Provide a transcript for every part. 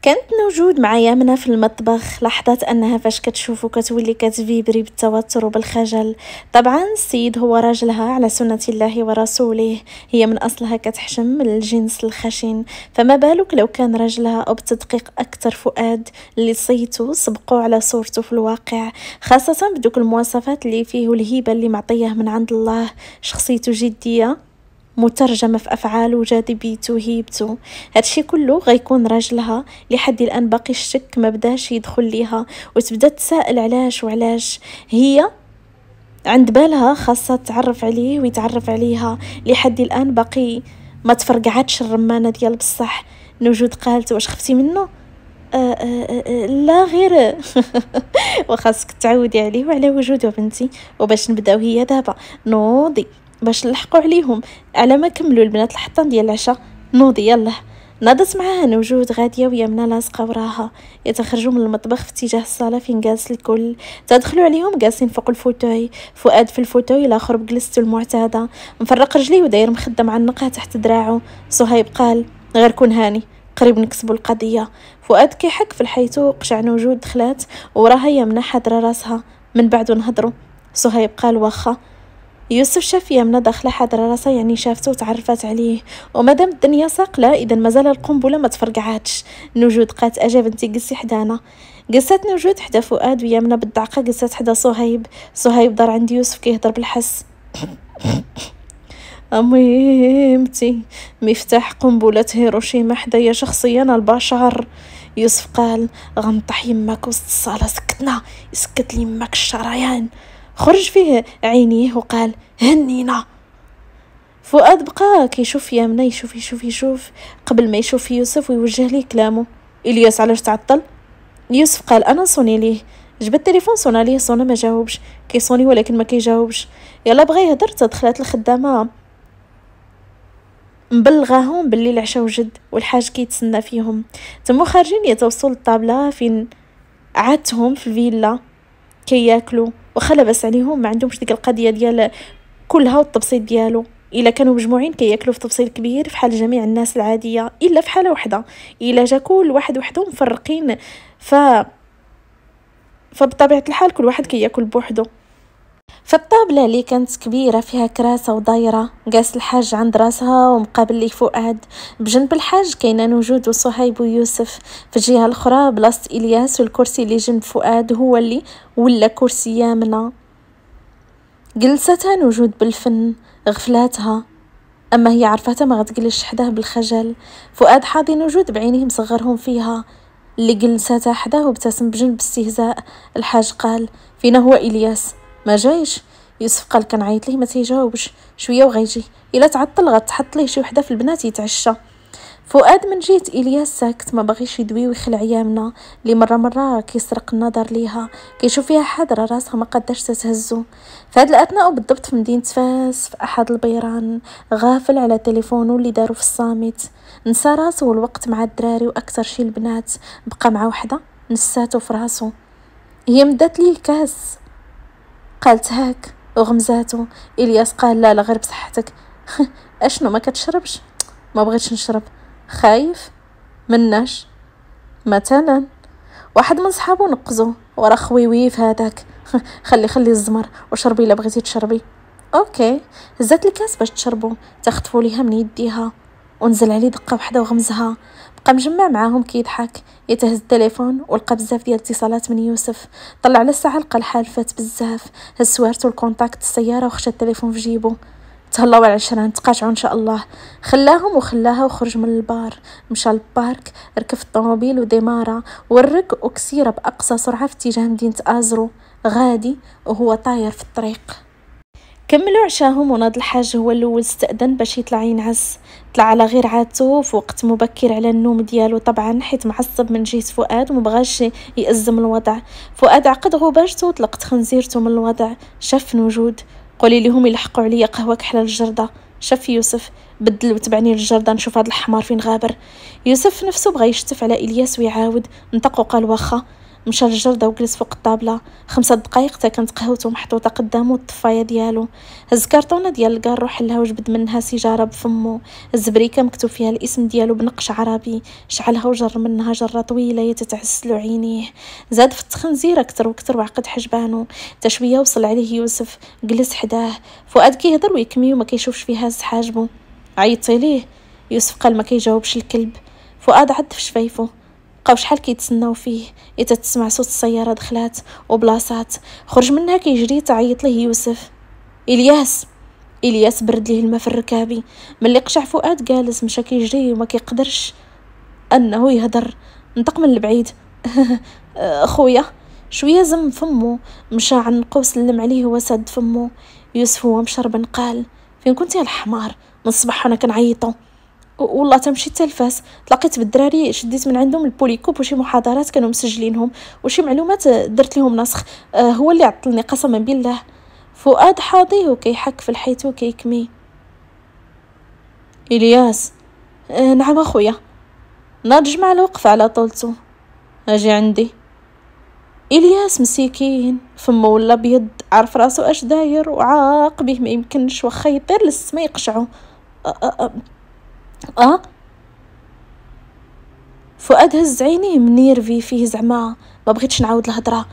كانت نوجود مع يمنة في المطبخ. لاحظت أنها فاش كتشوفو كتولي كتفيبري بالتوتر وبالخجل. طبعا السيد هو راجلها على سنة الله ورسوله، هي من أصلها كتحشم من الجنس الخشن، فما بالك لو كان راجلها أو بتدقيق أكثر فؤاد اللي صيتو سبقوا على صورته في الواقع، خاصة بدوك المواصفات اللي فيه والهيبة اللي معطيه من عند الله. شخصيته جدية مترجمة في أفعاله وجاذبيته وهيبته. هادشي كله غيكون راجلها لحد الآن باقي الشك ما بداش يدخل ليها، وتبدا تسائل علاش وعلاش. هي عند بالها خاصة تعرف عليه ويتعرف عليها، لحد الآن باقي ما تفرقعتش الرمانة ديال بصح. نوجود قالت واش خفتي منه؟ لا غير وخاصك تعودي عليه وعلى وجوده بنتي، وباش نبداو هي دابا نوضي باش نلحقوا عليهم على ما كملوا البنات الحطان ديال العشاء. نوضي يلا. ناضت معاها نوجود غاديه ويمنى لاصقه وراها، يتخرجوا من المطبخ في اتجاه الصاله فين جالس الكل. تدخلوا عليهم جالسين فوق الفوتوي، فؤاد في الفوتوي الاخر بجلسته المعتاده مفرق رجليه وداير مخده معنقه تحت دراعه. صهيب قال غير كون هاني قريب نكسبوا القضيه. فؤاد كيحك في الحيطو قشع نوجود دخلات وراها يمنى حاضره راسها. من بعد نهضروا. صهيب قال واخا. يوسف شاف يمنى داخله حاضره راسها، يعني شافته وتعرفت عليه، ومادام الدنيا ساقله اذا مازال القنبله ما تفرقعاتش. نوجود قالت اجا بنتي جلسي حدانا. جلست نوجود حدا فؤاد ويمنى بالدعقه جلست حدا صهيب. صهيب دار عند يوسف كيهضر بالحس. اميمتي مفتاح قنبله هيروشيما حدايا شخصيا البشر. يوسف قال غنطح يماك وسط الصاله. سكتنا يسكت لي يماك الشريان. خرج فيه عينيه وقال هنينا. فؤاد بقى كيشوف يمنى، يشوف قبل ما يشوف يوسف ويوجه ليه كلامه. الياس علاش تعطل؟ يوسف قال انا صوني ليه. جبت التليفون صونا ليه، صونا ما جاوبش، كيصوني ولكن ما كيجاوبش. يلا بغى يهضر تدخلت الخدامه مبلغاهم باللي العشاء وجد والحاج كيتسنى فيهم. تمو خارجين يتوصلوا للطابله فين عادتهم في الفيلا كياكلوا، وخا لاباس عليهم ما عندهمش ديك القضيه ديال كلها والتبسيط ديالو. الا كانوا مجموعين كياكلوا في تبسيط كبير في حال جميع الناس العاديه، الا في حاله وحده الا جا كل واحد وحده مفرقين فبطبيعه الحال كل واحد كياكل بوحده. فالطابله اللي كانت كبيره فيها كراسه ودايره جالس الحاج عند راسها ومقابل ليه فؤاد. بجنب الحاج كاينه نوجود وصهيب ويوسف. في الجهه الاخرى بلاصه الياس، والكرسي اللي جنب فؤاد هو اللي ولا كرسي يامنه. جلستها نوجود بالفن غفلاتها، اما هي عرفتها ما غتجلسش حداه بالخجل. فؤاد حاضي نوجود بعينيه مصغرهم فيها. اللي جلستها حداه وابتسم بجنب استهزاء. الحاج قال فينا هو الياس ما جايش؟ يوسف قال كنعيط ليه ما تيجاوبش، شويه وغيجي، الا تعطل غتحط ليه شي وحده في البنات يتعشى. فؤاد من جهه الياس ساكت ما باغيش يدوي ويخلع يامنه اللي مره كيسرق النظر ليها، كيشوف فيها حاضره راسها ما قداش تتهزو. في هذا الاثناء بالضبط في مدينه فاس في احد البيران غافل على تليفونه اللي دارو في الصامت، نسى راسو والوقت مع الدراري واكثر شي البنات، بقى مع وحده نساتو في راسو. هي مدات ليه الكاس قالت هاك وغمزاتو. الياس قال لا غير بصحتك. اشنو ما كتشربش؟ ما بغيتش نشرب. خايف مناش مثلا؟ واحد من صحابو نقزو ورا خويويف هذاك. خلي الزمر وشربي الا بغيتي تشربي. اوكي. هزات الكاس باش تشربو، تخطفوا ليها من يديها ونزل عليه دقه واحده وغمزها. بقى مجمع معاهم كيضحك يتهز التليفون ولقى بزاف ديال الاتصالات من يوسف. طلع على الساعه لقى الحال فات بزاف، هز سوارتو الكونتاكت السياره وخشى التليفون في جيبو. تهلاو على العشرة نتقاطعوا ان شاء الله. خلاهم وخلاها وخرج من البار، مشى للبارك، ركب الطوموبيل وديمارا ورك وكسيره باقصى سرعه في اتجاه مدينه ازرو. غادي وهو طاير في الطريق. كملوا عشاهم وناض الحاج هو الاول استأذن باش يطلع ينعس. طلع على غير عادته في وقت مبكر على النوم ديالو طبعا، حيت معصب من جهه فؤاد ومبغاش يأزم الوضع. فؤاد عقد غباشته وطلقت خنزيرته من الوضع. شاف نوجود قولي لهم يلحقوا عليا قهوه كحله الجرده. شاف يوسف بدل وتبعني للجرده نشوف هذا الحمار فين غابر. يوسف نفسه بغى يشتف على الياس ويعاود نطق وقال واخا. مشى للجردة وجلس فوق الطابلة. 5 دقايق تا كانت قهوته محطوطة قدامه الطفاية ديالو. هز كرتونة ديال الكارو حلها وجبد منها سيجارة بفمو. هز بريكة مكتوب فيها الاسم ديالو بنقش عربي، شعلها وجر منها جرة طويلة يتتعسلو عينيه. زاد في التخنزير أكتر وكتر وعقد حجبانو. تا شوية وصل عليه يوسف جلس حداه. فؤاد كيهضر ويكمي وما كيشوفش فيها هز حاجبو. عيطتي ليه؟ يوسف قال ما كيجاوبش الكلب. فؤاد عد في شفايفه. بقاو شحال كيتسناو فيه، تسمع صوت السيارة دخلات وبلاصات. خرج منها كيجري تعيط ليه يوسف. الياس برد ليه الماء في الركابي. ملي قشع فؤاد جالس مشى كيجري وما كيقدرش انه يهدر. نطق من البعيد. خويا. شويه زم فمو، مشى عنقو وسلم عليه وسد فمو. يوسف هو مشربن قال فين كنتي يا الحمار؟ من الصباح انا كنعيطو. والله تمشي التلفاس، تلاقيت بالدراري شديت من عندهم البوليكوب وشي محاضرات كانوا مسجلينهم وشي معلومات درت لهم نسخ. هو اللي عطلني قسما بالله. فؤاد حاضيه وكيحك في الحيط وكيكمي. الياس. نعم اخويا. ناضج مع الوقف على طولته. اجي عندي. الياس مسكين فمه ولا بيض، عارف راسو اش داير وعاق به ما يمكنش واخا يطير للسما يقشعو. فؤاد هز عينيه من يرفي فيه زعما ما بغيتش نعاود الهضره.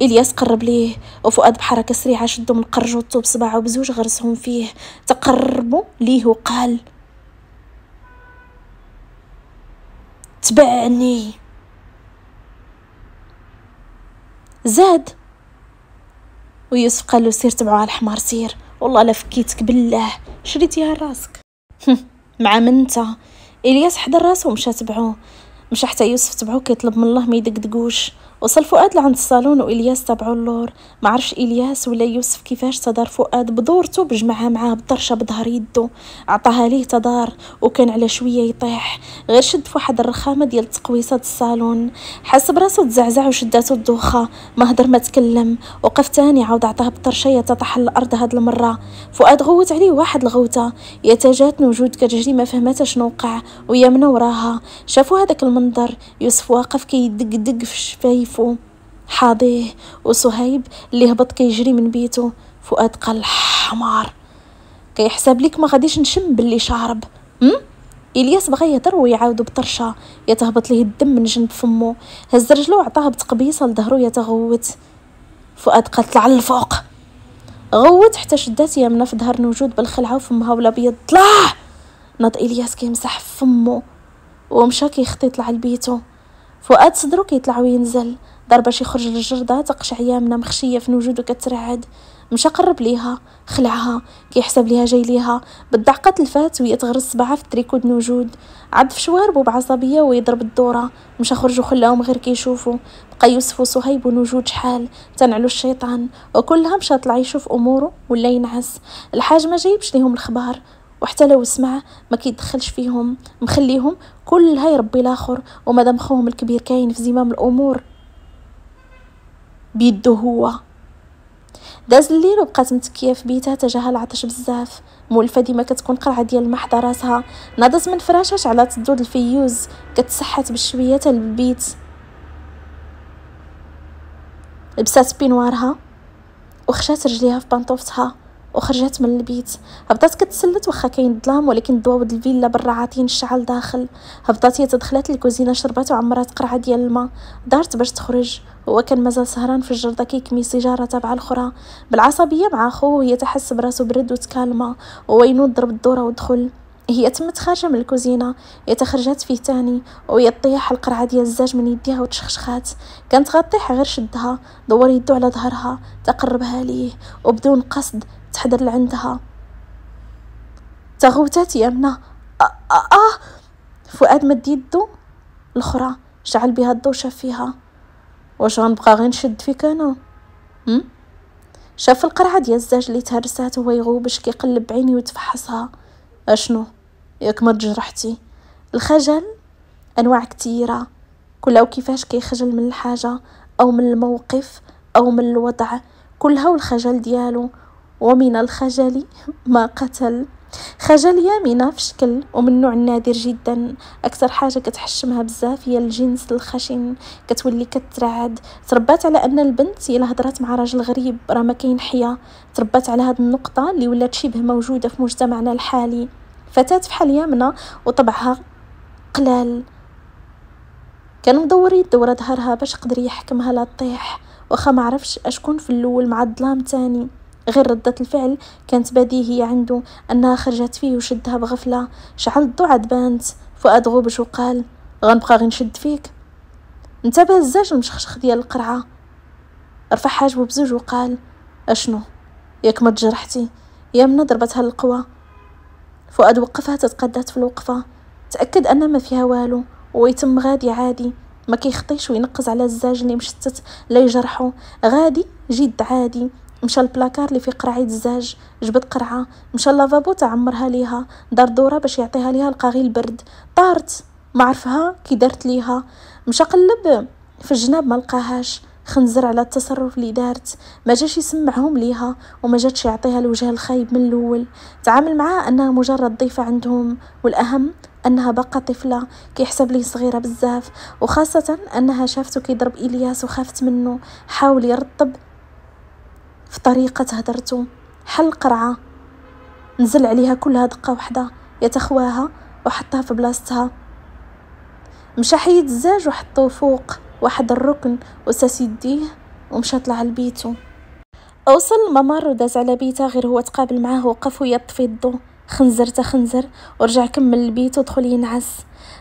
الياس قرب ليه وفؤاد بحركه سريعه شدو من قرجوطو بصباعو بزوج غرسهم فيه. تقربوا ليه وقال تبعني. زاد ويوسف قال له سير تبعو على الحمار سير، والله لا فكيتك بالله شريتيها راسك. مع منتا. الياس حضر راسه ومشى تبعوه. مشى حتى يوسف تبعوه كيطلب من الله ما يدقدقوش. وصل فؤاد لعند الصالون والياس تبعو اللور. ما عرفش الياس ولا يوسف كيفاش تدار فؤاد بدورته بجمعها معاه بطرشه بظهر يدو. عطاها ليه تدار وكان على شويه يطيح، غير شد فواحد الرخامه ديال تقويصات الصالون. حس براسو تزعزع وشداتو الدوخه، ما هدر ما تكلم. وقف تاني عاود عطاه بطرشه يتطحن الارض هاد المره. فؤاد غوت عليه واحد الغوته، يتجات وجود كتجري ما فهمت شنو وقع ويمنا وراها. شافوا هذاك المنظر، يوسف واقف كيدق في شفايفو حاضيه، وصهيب اللي هبط كيجري من بيته. فؤاد قال حمار كيحسب ليك ما غاديش نشم باللي شارب. الياس بغى يهضر ويعاود بطرشه يتهبط ليه الدم من جنب فمو. هز رجلو وعطاه بتقبيصه لظهرو يتغوت. فؤاد قال طلع للفوق. غوت حتى شدات يمنا في ظهر نوجود بالخلعه وفمها ولا بيض. طلع. ناض الياس كيمسح فمو ومشى كيخطي يطلع لبيتو. فؤاد صدرو كيطلع وينزل، دار باش يخرج للجرده تقشع يامنا مخشيه في وجودو كترعد. مشى قرب ليها خلعها كيحسب ليها جاي ليها بالدعقه تلفات وهي تغرس صباعها في تريكو نوجود. عد في شواربو بعصبيه ويضرب الدوره. مشى خرجوا خلاهم غير كيشوفوا. بقى يوسف وصهيب ونوجود شحال تنعلو الشيطان وكلها مشى طلع يشوف اموره ولا ينعس. الحاج ما جايبش ليهم الخبار وحتى لو سمع ما كيدخلش فيهم، مخليهم كلها يربي الاخر. ومادام خوهم الكبير كاين في زمام الامور بيدو هو. داز الليل وبقات متكيه في بيتها تجاهل العطش بزاف. مولفه ديما كتكون قرعه ديال الماء حدا راسها. ناضت من فراشها شعلات الضوء الفيوز كتسحت بالشويه حتى للبيت. لبسات بينوارها وخشات رجليها في بانطوفتها وخرجت من البيت. هبطات كتسلت واخا كاين الظلام، ولكن الضواو د الفيلا برا عاطين الشعل داخل. هبطات هي تدخلات للكوزينه شربات وعمرات قرعه ديال الماء. دارت باش تخرج، هو كان مازال سهران في الجرده كيكمي سيجاره تبع الاخرى بالعصبيه مع خوه. هي تحس براسو برد وتكالما وينوض ضرب الدوره ودخل. هي تمت خارجه من الكوزينه يتخرجات فيه تاني ويطيح القرعه ديال الزاج من يديها وتشخشخات. كانت غطيح غير شدها دور يدو على ظهرها تقربها ليه وبدون قصد تحضر لعندها. تغوتات يمنا. فؤاد مد يدو الاخرى شعل بها الضو شاف فيها. واش غنبقى غير نشد فيك انا؟ شاف القرعه ديال الزاج اللي تهرسات وهو يغوبش كيقلب بعيني وتفحصها. اشنو ياك ما تجرحتي؟ الخجل انواع كتيره، كلها وكيفاش كيخجل من الحاجه او من الموقف او من الوضع، كلها والخجل ديالو. ومن الخجل ما قتل. خجل يامنة في شكل ومن نوع نادر جدا. اكثر حاجه كتحشمها بزاف هي الجنس الخشن، كتولي كترعد. تربات على ان البنت الا هضرات مع راجل غريب راه ما كاين حياه. تربات على هذه النقطه اللي ولات شبه موجوده في مجتمعنا الحالي. فتاة فحال يامنة وطبعها قلال، كانوا مدورين دورة ظهرها باش قدر يحكمها لا تطيح. واخا ما عرفش اشكون في الاول مع الظلام تاني، غير ردة الفعل كانت بديهية عنده انها خرجت فيه وشدها بغفلة. شعل الضوء عاد بانت. فؤاد غوبش وقال غنبقى غير نشد فيك. انتبه الزاج المشخشخ ديال القرعة، رفع حاجبه بزوج وقال اشنو ياك ما تجرحتي؟ يامنة ضربتها القوى. فؤاد وقفها، تتقدات في الوقفة، تأكد ان ما فيها والو ويتم غادي عادي، ما كيخطيش وينقز على الزاج اللي مشتت لا يجرحه. غادي جد عادي. مشى البلاكار اللي في قرعية الزاج، جبد قرعة، مشى لافابو تعمرها ليها، دار دورة باش يعطيها ليها لقاغي البرد. طارت ما عرفها كي دارت ليها. مشى قلب في الجناب ما لقاهاش، خنزر على التصرف اللي دارت. ما جاش يسمعهم ليها وما جاتش يعطيها الوجه الخايب من الاول. تعامل معها انها مجرد ضيفة عندهم، والاهم انها بقى طفلة كيحسب ليه صغيرة بزاف، وخاصة انها شافته كيضرب الياس وخافت منه. حاول يرطب في طريقة هدرته، حل قرعة، نزل عليها كلها دقة واحدة يتخواها وحطها في بلاصتها. مشى حيد الزاج وحطوه فوق واحد الركن وساس يديه ومشى طلع لبيتو. اوصل الممر وداز على بيته، غير هو تقابل معاه وقف ويطفي الضو. خنزر ورجع كمل البيت ودخل ينعس.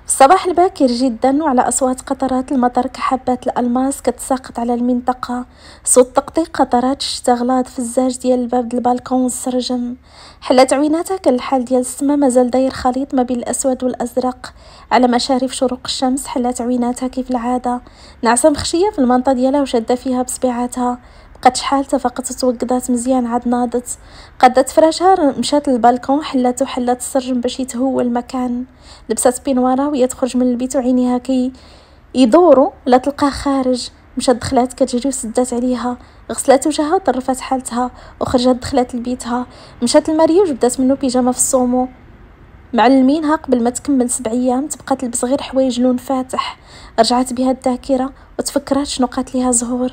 في الصباح الباكر جدا وعلى أصوات قطرات المطر كحبات الألماس كتساقط على المنطقة، صوت طقطيق قطرات الشتا في الزاج ديال الباب ديال البالكون والسرجم. حلات عويناتها كان الحال ديال السما مازال داير خليط ما بين الأسود والأزرق. على مشارف شروق الشمس حلات عويناتها كيف العادة، نعسة مخشية في المنطقة ديالها وشادة فيها بصبيعاتها. بقات شحال فقط توقدات مزيان عاد ناضت، قدت فراشها، مشات للبالكون، حلات السرجم باش يتهوى المكان. لبسات بينوارة وهي تخرج من البيت وعينيها كي يدوروا لا تلقاه خارج. مشات دخلات كتجري وسدات عليها، غسلات وجهها وطرفات حالتها وخرجت دخلت لبيتها. مشات لماريو وجبدات منه بيجامه في الصومو معلمينها قبل ما تكمل 7 ايام تبقى تلبس غير حوايج لون فاتح. رجعت بها الذاكره وتفكرات شنو قالت ليها زهور.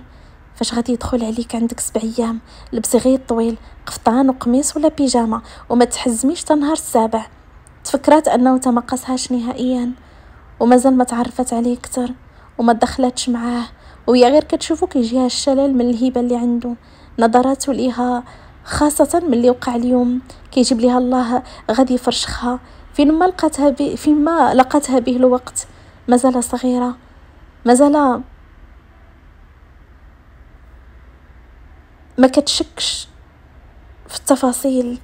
فاش غادي يدخل عليك عندك 7 ايام لبسي غير طويل، قفطان وقميص ولا بيجامه وما تحزميش تنهار السابع. تفكرات انه ما قاسهاش نهائيا ومازال ما تعرفت عليه اكثر وما دخلتش معاه، وهي غير كتشوفو كيجيها الشلل من الهيبه اللي عنده. نظراته ليها خاصه من اللي وقع اليوم كيجيب ليها الله غادي يفرشخها فيما لقتها به الوقت. مازال صغيره، مازال ما كتشكش في التفاصيل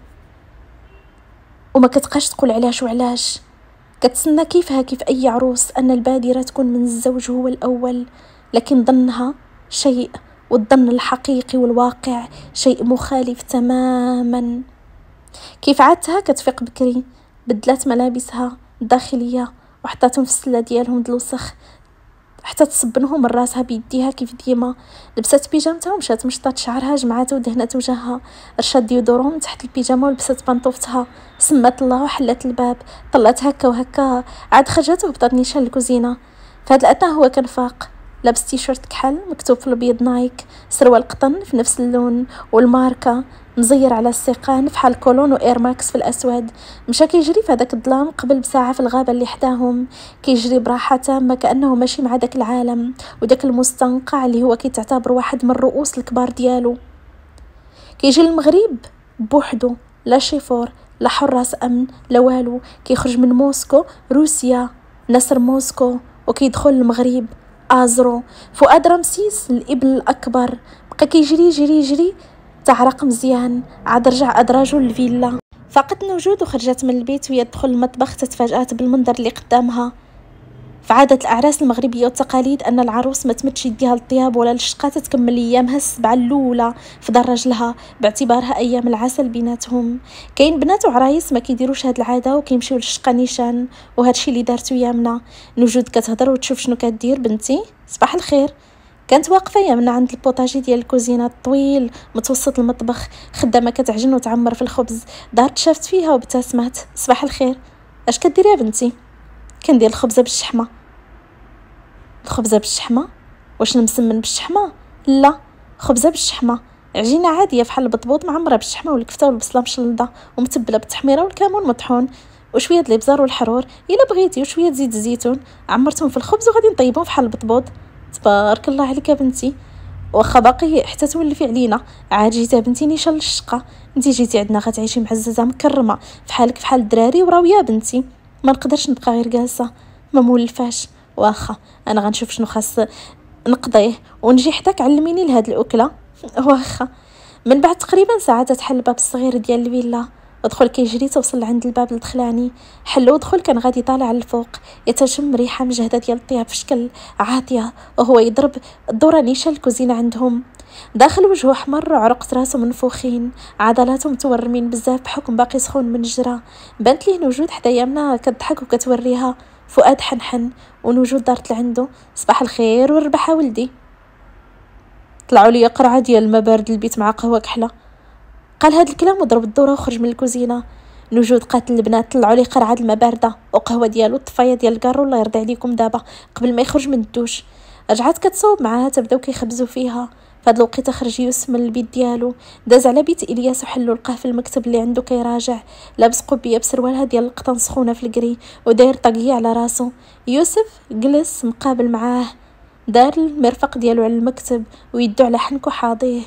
وما كتبقاش تقول علاش وعلاش. كتسنى كيفها كيف اي عروس ان البادره تكون من الزوج هو الاول، لكن ظنها شيء والظن الحقيقي والواقع شيء مخالف تماما. كيف عادتها كتفيق بكري، بدلات ملابسها الداخليه وحطاتهم في السله ديالهم الوسخ حتى تصبنهم من راسها بيديها كيف ديما. لبست بيجامتها ومشات مشطات شعرها، جمعات ودهنت وجهها، رشات ديودورون تحت البيجامه ولبست بنطوفتها. سمات الله وحلت الباب، طلعت هكا وهكا، عاد خرجت وهبطت نيشان الكوزينه. فهاد الاثناء هو كان فاق، لابس تيشيرت كحل مكتوب في الابيض نايك، سروال قطن في نفس اللون والماركه، مزير على السيقان في حال كولون واير ماكس في الاسود. مشى كيجري في هذاك الظلام قبل بساعه في الغابه اللي حداهم، كيجري براحه تامه كانه ماشي مع داك العالم وداك المستنقع اللي هو كيتعتبر واحد من الرؤوس الكبار ديالو. كيجي المغرب بوحدو، لا شيفور لا حراس امن لا والو، كيخرج من موسكو روسيا نسر موسكو وكيدخل المغرب ازرو. فؤاد رمسيس الابن الاكبر بقى كيجري جري جري تعرق مزيان، عاد رجع ادراجو للفيلا. فقدت وجود وخرجت من البيت وهي تدخل المطبخ تتفاجات بالمنظر اللي قدامها. في عادة الأعراس المغربية والتقاليد أن العروس ما تمدش يديها للطياب ولا للشقة تكمل أيامها 7 الأولى في دار رجلها باعتبارها أيام العسل بيناتهم. كاين بنات وعرايس ما كيديروش هاد العادة وكيمشيو للشقة نيشان، وهادشي اللي دارتو يامنا. نوجود كتهضر وتشوف شنو كدير بنتي. صباح الخير، كانت واقفه يمنى عند البوطاجي ديال الكوزينه الطويل متوسط المطبخ، خدامه كتعجن وتعمر في الخبز. دارت شافت فيها وابتسمات. صباح الخير، اش كديري يا بنتي؟ كندير الخبزه بالشحمه. الخبزه بالشحمه؟ واش نمسمن بالشحمه؟ لا، خبزه بالشحمه، عجينه عاديه بحال البطبوط معمره بالشحمه والكفته والبصله مشلضه ومتبله بالتحميره والكمون مطحون وشويه د الابزار والحرور الا بغيتي وشويه زيت الزيتون، عمرتهم في الخبز وغادي نطيبهم بحال البطبوط. تبارك الله عليك يا بنتي، واخا باقي حتى تولفي علينا. عاد جيتي بنتي نيشان للشقه، انتي جيتي عندنا غتعيشي معززه مكرمه فحالك فحال الدراري وراويه بنتي. ما نقدرش نبقى غير جالسه، ما مولفاش. واخا انا غنشوف شنو خاص نقضيه ونجي حداك علميني لهاد الاكله. واخا. من بعد تقريبا ساعه تحل الباب الصغير ديال الفيلا. ودخل كيجري توصل عند الباب الدخلاني، حلو ودخل كان غادي طالع للفوق يتشم ريحه مجهده ديال الطياب في شكل عاطيه وهو يضرب الدوره نيشان الكوزينه عندهم. داخل وجهه احمر وعرقت راسه منفوخين، عضلاته متورمين بزاف بحكم باقي سخون من الجرة. بانت ليه نوجود حدا يمنا كتضحك وكتوريها. فؤاد حنحن ونوجود دارت لعندو. صباح الخير والربحه ولدي. طلعوا لي قرعه ديال الماء بارد البيت مع قهوه كحله. قال هاد الكلام وضرب الدوره وخرج من الكوزينه. نوجود قاتل البنات طلعوا لي قرعه الماء بارده وقهوه ديالو الطفايه ديال الكارو الله يرضي عليكم دابا قبل ما يخرج من الدوش. رجعت كتصوب معاها تبداو كيخبزوا فيها. فهاد الوقيته خرج يوسف من البيت ديالو، داز على بيت الياس وحلو لقاه في المكتب اللي عنده كيراجع، لابس قبيه بسروالها ديال القطن سخونه في الكري وداير طاقيه على راسو. يوسف جلس مقابل معاه، دار المرفق ديالو على المكتب ويدو على حنكو حاضيه.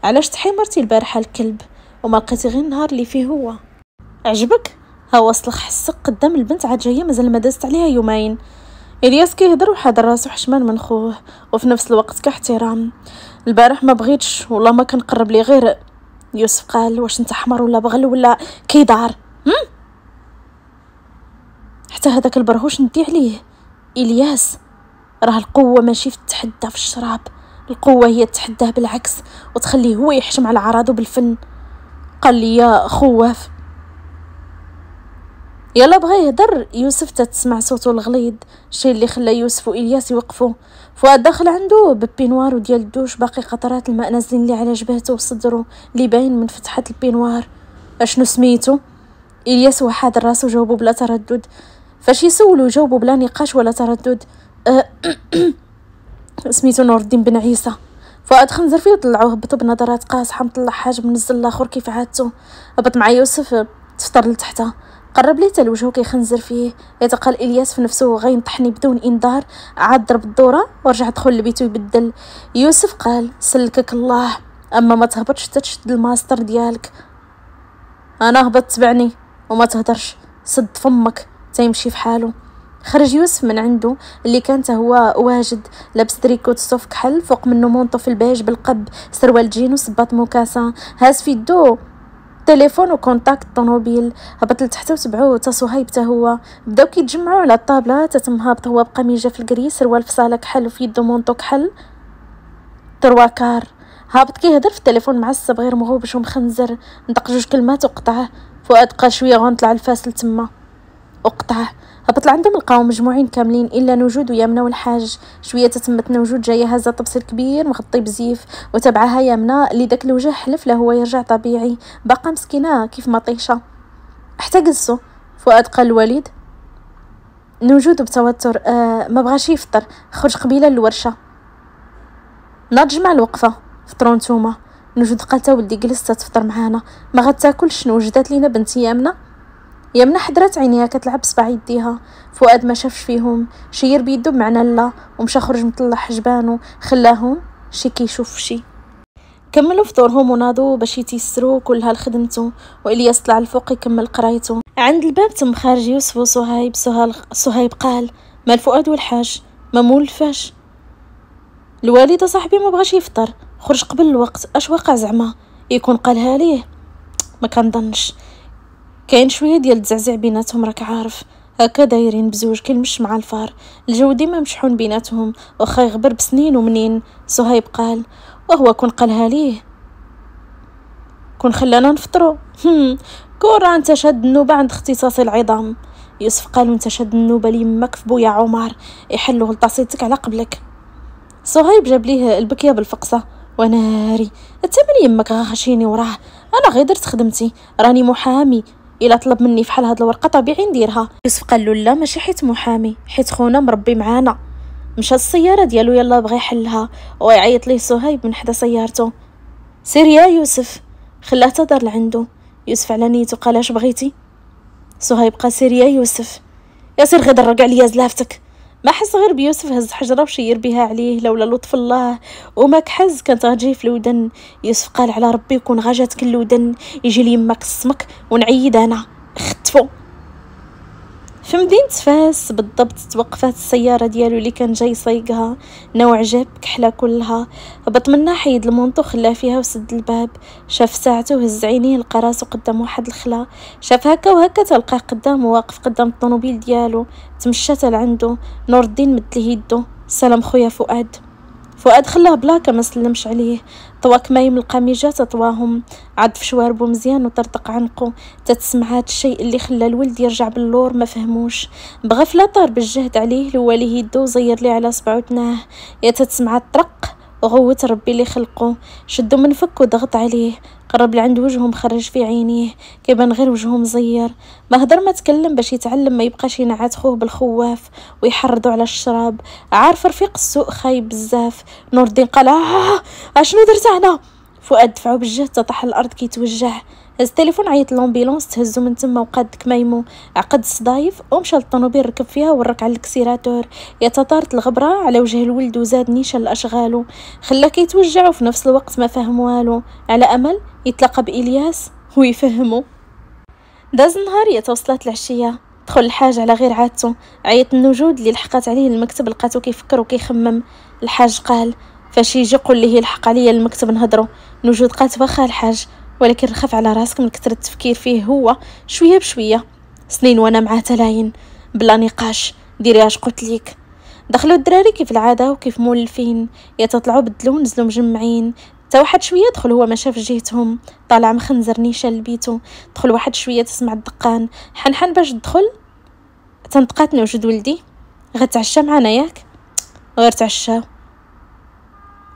علاش تحمرتي البارحه الكلب وما لقيتي غير النهار اللي فيه هو؟ عجبك؟ ها وصل حسك قدام البنت عاد جايه مازال ما دازت عليها يومين. الياس كيهضر وحاضر راسو حشمان من خوه وفي نفس الوقت كاحترام. البارح ما بغيتش والله ما كنقرب لي غير. يوسف قال واش انت حمر ولا بغل ولا كيدار؟ حتى هذاك البرهوش ندي عليه. الياس راه القوه ماشي في التحدى في الشراب، القوه هي تحداه بالعكس وتخليه هو يحشم على عراضه بالفن. قال لي يا خواف. يلا بغى يهدر يوسف تتسمع صوته الغليظ، الشيء اللي خلى يوسف والياس يوقفوا. فؤاد داخل عنده ببينوار وديال الدوش باقي قطرات الماء نازلين لي على جبهته وصدره اللي باين من فتحه البينوار. اشنو سميتو؟ الياس وحاد راسو جاوبوا بلا تردد. فاش يسولوا جاوبوا بلا نقاش ولا تردد. سميتو نور الدين بن عيسى. فؤاد خنزر فيه طلعوه هبطوا بنظرات قاصحه مطلع حاجب منزل الاخر كيف عادته. هبط مع يوسف تفطر لتحته، قرب ليه تال وجهه كيخنزر فيه. يتقال الياس في نفسه غينطحني بدون انذار، عاد ضرب الدوره ورجع دخل لبيتو يبدل. يوسف قال سلكك الله، اما ما تهبطش تشد الماستر ديالك. انا هبط تبعني وما تهدرش، سد فمك تيمشي في حاله. خرج يوسف من عنده اللي كانت هو واجد، لابس تريكوت صوف كحل فوق منه مونطو في البيج بالقب، سروال جين وصباط موكاسا، هاز في يدو تليفون وكونتاكت طوموبيل. هبط لتحت وتبعوه تا صهيب تا هو، بداو كيتجمعوا على الطابله. تتم هابط هو بقميجه في الكري، سروال في صاله كحل وفي يدو مونطو كحل ترواكار. هابط كيهضر في التليفون معصب غير مغوبش ومخنزر. نطق جوج كلمات وقطعه. فؤاد قال شويه غنطلع الفاصل تما وقطعه. هبط لعندهم لقاو مجموعين كاملين الا نوجود ويمنى والحاج. شويه تتمت نوجود جايه هازه طبسيل كبير مغطي بزيف وتبعها يمنى اللي داك الوجه حلف له هو يرجع طبيعي، باقا مسكينه كيف ما طيشه. حتى جلسوا. فؤاد قال الوالد نوجود بتوتر ما بغاش يفطر، خرج قبيله للورشه. ناض مع الوقفه فطروا نتوما. نوجود قال تا ولدي جلس تفطر معانا، ما غتاكلش وجدات لينا بنتي يمنى حضرات عينيها كتلعب بصبع يديها. فؤاد ما شافش فيهم، شير بيدو بمعنى لا ومشى خرج مطلع حجبانو خلاهم شي كيشوف شي. كملوا فطورهم وناضوا باش يتيسروا كلها لخدمته، والياس طلع الفوق يكمل قرايته. عند الباب تم خارج يوسف وصهيب. صهيب قال مال فؤاد والحاج ما مولفاش؟ الوالده صاحبي ما بغاش يفطر، خرج قبل الوقت. اش وقع زعما؟ يكون قالها ليه؟ ما كنظنش، كاين شويه ديال التزعزع بيناتهم راك عارف، هكا دايرين بزوج كلمش مع الفار، الجو ديما مشحون بيناتهم واخا يغبر بسنين ومنين. صهيب قال وهو كون قالها ليه كون خلانا نفطروا. كورا انت شاد النوبه عند اختصاصي العظام. يوسف قال وانت شاد النوبه ليماك في بويا عمر يحلوه لطاسيتك على قبلك. صهيب جاب ليه البكيه بالفقصه. وناري التمن يمك غاشيني وراه، انا غير درت خدمتي، راني محامي، الا طلب مني فحال هاد الورقه طبيعي نديرها. يوسف قال له لا ماشي حيت محامي، حيت خونا مربي معانا. مشى السياره ديالو يلا بغى يحلها ويعيط ليه صهيب من حدا سيارته. سير يا يوسف، خلاه تدار لعندو. يوسف على نيته قال اش بغيتي؟ صهيب قال سير يا يوسف. يا سير غير درق عليا زلافته. ما حس غير بيوسف هز حجره وشير بها عليه لولا لطف الله، وما كحز كانت غتجي في الودن. يوسف قال على ربي يكون غاجاتك الودن يجي لي يماك السمك ونعيد انا. اختفوا. في مدينة فاس بالضبط توقفات السيارة ديالو اللي كان جاي صيقها، نوع جاب كحلة كلها. هبط منها حيد المونطو خلاه فيها وسد الباب. شاف ساعته وهز عينيه لقى راسو قدام واحد الخلا. شاف هكا وهكا تلقاه قدامه واقف قدام الطوموبيل ديالو. تمشى لعندو. نور الدين مد ليه يدو. سلام خويا فؤاد. فؤاد خلاه بلاكه ما سلمش عليه. طوا كمايم القميجه تطواهم، عض في شواربو مزيان وطرطق عنقو. تتسمع هاد الشيء اللي خلى الولد يرجع باللور ما فهموش. بغى فلا طار بالجهد عليه لواليه يدو وزير ليه على صبعو تناه. يا تتسمع الطرق وغوت ربي اللي خلقو. شدو من فك وضغط عليه، قرب لعند وجهه مخرج في عينيه، كيبان غير وجهه مزير. ما هدر ما تكلم باش يتعلم ما يبقاش ينعت خوه بالخواف ويحرضو على الشراب. عارف رفيق السوق خايب بزاف. نور الدين قال اشنو درت انا؟ فؤاد دفعو بالجهد طاح الارض كيتوجع. هز التليفون عيط لومبيلونس تهزو من تما وقاد كمايمو. عقد الصدايف ومشى للطوموبيل ركب فيها ورك على الكسيراتور. يتطارت الغبره على وجه الولد وزاد نيشان لاشغالو، خلاه كيتوجع وفي نفس الوقت ما فهم والو، على امل يتلاقى بإلياس ويفهمو. داز النهار يتوصلت العشيه. دخل الحاج على غير عادته. عيط النجود اللي لحقات عليه المكتب لقاتو كيفكر وكيخمم. الحاج قال فاش يجي قول ليه يلحق عليا المكتب نهضروا. نجود قالت واخا الحاج، ولكن رخف على راسك من كثرة التفكير فيه هو شويه بشويه. سنين وانا معاه تلاين بلا نقاش، ديري اش قلت ليك. دخلوا الدراري كيف العاده وكيف مولفين، يتطلعوا بدلو نزلوا مجمعين. تا واحد شويه دخل هو ما شاف جهتهم، طالع مخنزر نيشان لبيتو. دخل واحد شويه تسمع الدقان، حنحن باش تدخل. تنطقات نوجد ولدي غتعشى معنا ياك؟ غير تعشاو،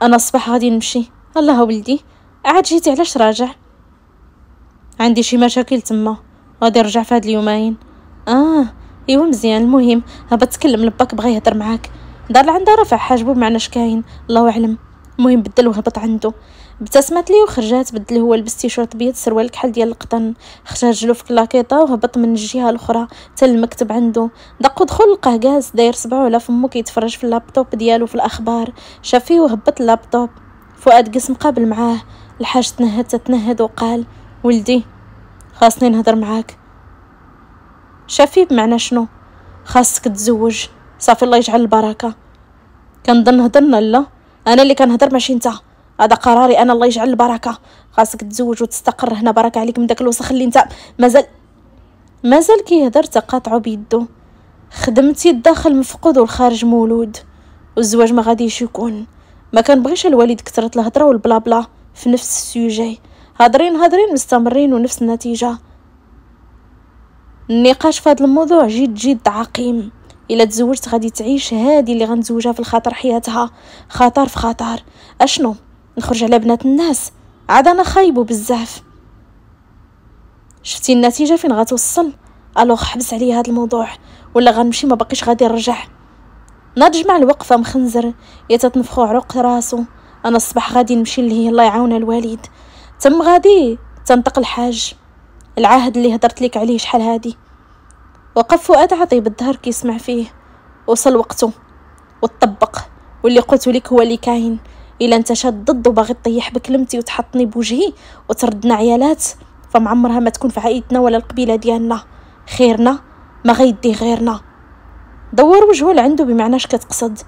انا الصباح غادي نمشي. الله ولدي عاد جيتي علاش راجع؟ عندي شي مشاكل تما، غادي نرجع في هاد اليومين. ايوا مزيان. المهم هبا تكلم لباك بغا يهضر معاك. دار لعندها رفع حاجبو بمعنى شكاين الله اعلم. المهم بدل وهبط عنده. ابتسمت ليه وخرجات. بدل هو لبس تيشورت بيض سروال الكحل ديال القطن، خرج رجلو في كلاكيطه وهبط من الجهه الاخرى حتى المكتب عنده. دق ودخل لقاه جالس داير صبعو على فمو كيتفرج في اللابتوب ديالو في الاخبار. شاف فيه وهبط اللابتوب. فؤاد قسم قابل معاه. الحاج تنهد وقال ولدي خاصني نهضر معاك. شافي بمعنى شنو؟ خاصك تزوج صافي الله يجعل البركه. كنظن هضرنا لا، انا اللي كنهضر ماشي انت، هذا قراري انا الله يجعل البركه. خاصك تزوج وتستقر هنا، بركه عليك من داك الوسخ اللي انت مازال كيهضر. تقاطعو بيدو. خدمتي الداخل مفقود والخارج مولود، والزواج ما غاديش يكون. ما كنبغيش الوالد كثرت الهضره والبلا بلا في نفس السوجي. هادرين مستمرين ونفس النتيجه. النقاش في هذا الموضوع جد عقيم. الا تزوجت غادي تعيش هادي اللي غنتزوجها في الخاطر حياتها، خطر في خطر. اشنو نخرج على بنات الناس؟ عاد انا خايبو بزاف. شفتي النتيجه فين غتوصل؟ الوغ حبس عليا هذا الموضوع ولا غنمشي ما بقيش غادي نرجع. ناضج مع الوقفه مخنزر يتتنفخو عروق راسو. انا الصباح غادي نمشي اللي هي الله يعاون الوالد. تم غادي تنطق الحاج العهد اللي هدرت لك عليه شحال هادي. وقف فؤاد عطيه بالظهر كيسمع فيه. وصل وقته وتطبق، واللي قلت لك هو اللي كاين. الا انت شاد ضد وباغي تطيح بكلمتي وتحطني بوجهي وتردنا عيالات، فمعمرها ما تكون في عائلتنا ولا القبيله ديالنا. خيرنا ما غيدي غيرنا. دور وجهه لعنده بمعنى اش كتقصد؟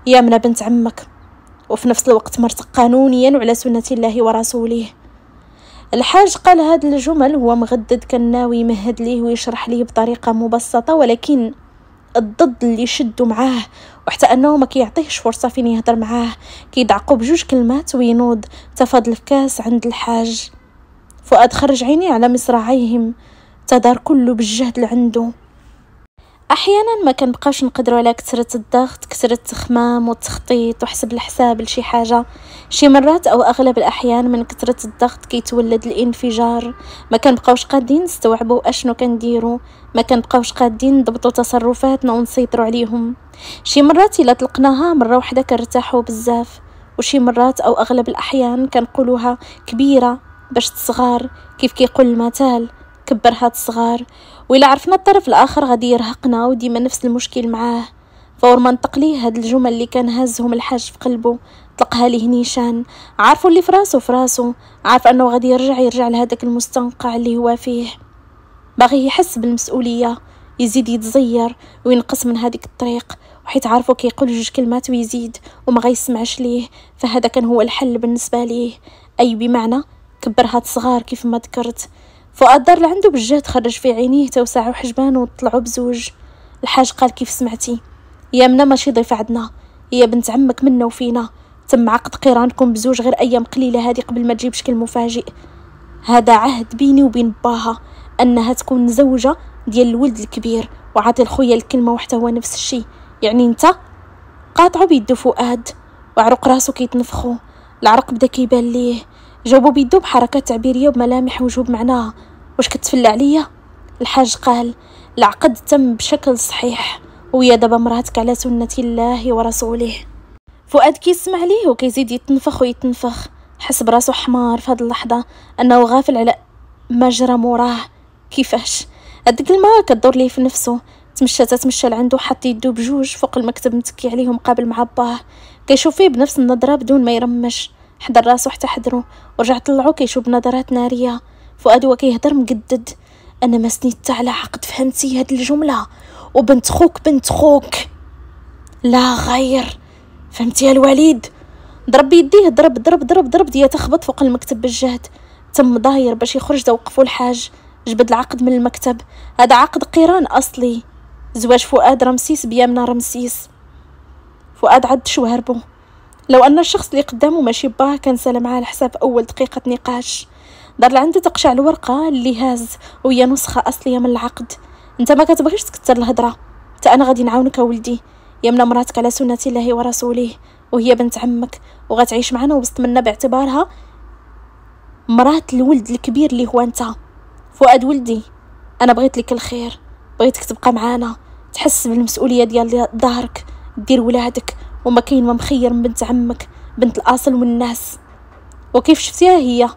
يا من بنت عمك وفي نفس الوقت مرتق قانونيا وعلى سنه الله ورسوله. الحاج قال هاد الجمل هو مغدد، كان ناوي يمهد ليه ويشرح ليه بطريقه مبسطه، ولكن الضد اللي شدوا معاه وحتى انه ما كيعطيهش فرصه فين يهضر معاه، كيدعقوا بجوج كلمات وينوض. تفاضل الكاس عند الحاج. فؤاد خرج عيني على مصراعيهم، تدار كله بالجهد اللي عنده. احيانا ما كنبقاوش نقدروا على كثرة الضغط، كثرة التخمام والتخطيط وحسب الحساب لشي حاجة. شي مرات او اغلب الاحيان من كثرة الضغط كيتولد الانفجار. ما كنبقاوش قادين نستوعبوا اشنو كنديروا، ما كنبقاوش قادين نضبطوا تصرفاتنا ونسيطروا عليهم. شي مرات الا طلقناها مره واحده كنرتاحوا بزاف، وشي مرات او اغلب الاحيان كنقولوها كبيره باش تصغار، كيف كيقول المثال كبرها تصغار. وإلا عرفنا الطرف الآخر غادي يرهقنا وديما نفس المشكل معاه، فور ما نطق ليه هاد الجمل اللي كان هازهم الحاج في قلبه طلقها ليه نيشان. عارفو اللي في راسو عارف انه غادي يرجع لهداك المستنقع اللي هو فيه، باغي يحس بالمسؤوليه، يزيد يتزير وينقص من هذيك الطريق، وحيت عارفو كيقول جوج كلمات ويزيد وما غيسمعش ليه، فهذا كان هو الحل بالنسبه ليه. اي بمعنى كبرها صغار كيف ما ذكرت. فؤاد دار عنده بالجهد، خرج في عينيه توسعوا حجبانه وطلعوا بزوج. الحاج قال كيف سمعتي يا منا ماشي ضيف عندنا، هي بنت عمك منا وفينا، تم عقد قيرانكم بزوج غير ايام قليله هذه قبل ما تجيب شكل مفاجئ. هذا عهد بيني وبين باها انها تكون زوجه ديال الولد الكبير، وعاطي الخويا الكلمه وحتى هو نفس الشيء. يعني انت قاطعوا بيدو فؤاد وعرق راسو كيتنفخو، العرق بدا كيبان ليه، جاوبوا بيدو بحركات تعبيريه وملامح وجهه بمعناها واش كتفلى عليا. الحاج قال العقد تم بشكل صحيح، ويا دابا مراتك على سنة الله ورسوله. فؤاد كيسمع ليه وكيزيد يتنفخ ويتنفخ، حس براسو حمار في هاد اللحظه، انه غافل على ما جرى موراه. كيفاش هاد الكلمه كدور ليه في نفسه. تمشى لعندو، حط يدو بجوج فوق المكتب متكي عليهم قابل مع باه، كيشوف فيه بنفس النظره بدون ما يرمش، حضر راسو حتى حضرو ورجع طلعو كيشوف بنظرات ناريه. فؤاد وكيهضر مقدد، انا ما سنيت على عقد، فهمتي هاد الجمله؟ وبنت خوك لا غير، فهمتي يا الوليد؟ ضرب بيديه، ضرب ديا تخبط فوق المكتب بالجهد. تم ضاير باش يخرج، توقفوا الحاج جبد العقد من المكتب. هذا عقد قيران اصلي، زواج فؤاد رمسيس بيامنا رمسيس. فؤاد عد شو هربو، لو ان الشخص اللي قدامه ماشي باه كان سلم معاه لحساب اول دقيقه نقاش. دار لعنده تقشع الورقه اللي هاز وهي نسخه اصليه من العقد. انت ما كتبغيش تكثر الهضره، انت انا غادي نعاونك ولدي، يمنا مراتك على سنه الله ورسوله، وهي بنت عمك وغتعيش معنا وسط منا باعتبارها مرات الولد الكبير اللي هو انت. فؤاد ولدي، انا بغيت لك الخير، بغيتك تبقى معانا، تحس بالمسؤوليه ديال دارك، دير ولادك، وما كاين ما مخير من بنت عمك، بنت الاصل والناس. وكيف شفتيها هي؟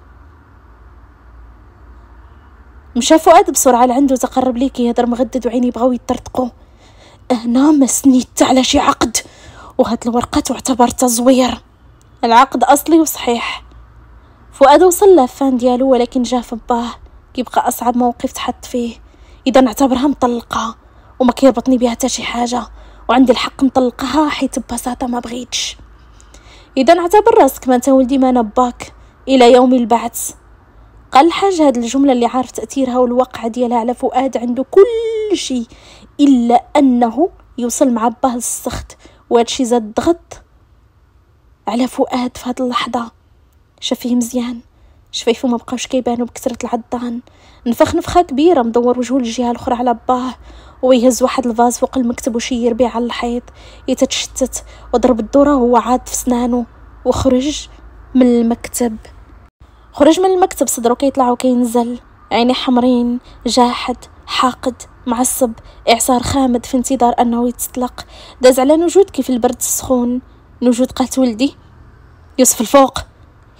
مشى فؤاد بسرعه لعنده، تقرب ليه كيهضر مغدد وعيني بغاو يطرطقوا. انا ما سنيت على شي عقد، وهاد الورقه تعتبر تزوير، العقد اصلي وصحيح. فؤاد وصل لفان ديالو، ولكن جا في باه كيبقى اصعب موقف تحط فيه. اذا نعتبرها مطلقه وما كيربطني بها حتى شي حاجه، وعندي الحق نطلقها حيت ببساطه ما بغيتش. اذا نعتبر راسك ما انت ولدي ما نباك الى يوم البعث. قال الحاج هاد الجمله اللي عارف تاثيرها والواقع ديالها على فؤاد، عنده كل شيء الا انه يوصل مع باه للسخط، وهادشي زاد ضغط على فؤاد في هاد اللحظه. شافيه مزيان، شفايفو ما بقاوش كيبانوا بكثره العضان، نفخ نفخه كبيره، مدور وجهه للجهه الاخرى على باه، ويهز واحد الفاز فوق المكتب وشير بيه على الحيط، يتشتت وضرب الدوره وهو عاد في سنانه. وخرج من المكتب. صدره كيطلع وكينزل، عيني حمرين، جاحد، حاقد، معصب، اعصار خامد في انتظار انه يتطلق. داز على نجود كيف البرد السخون. نجود قالت ولدي يوسف الفوق.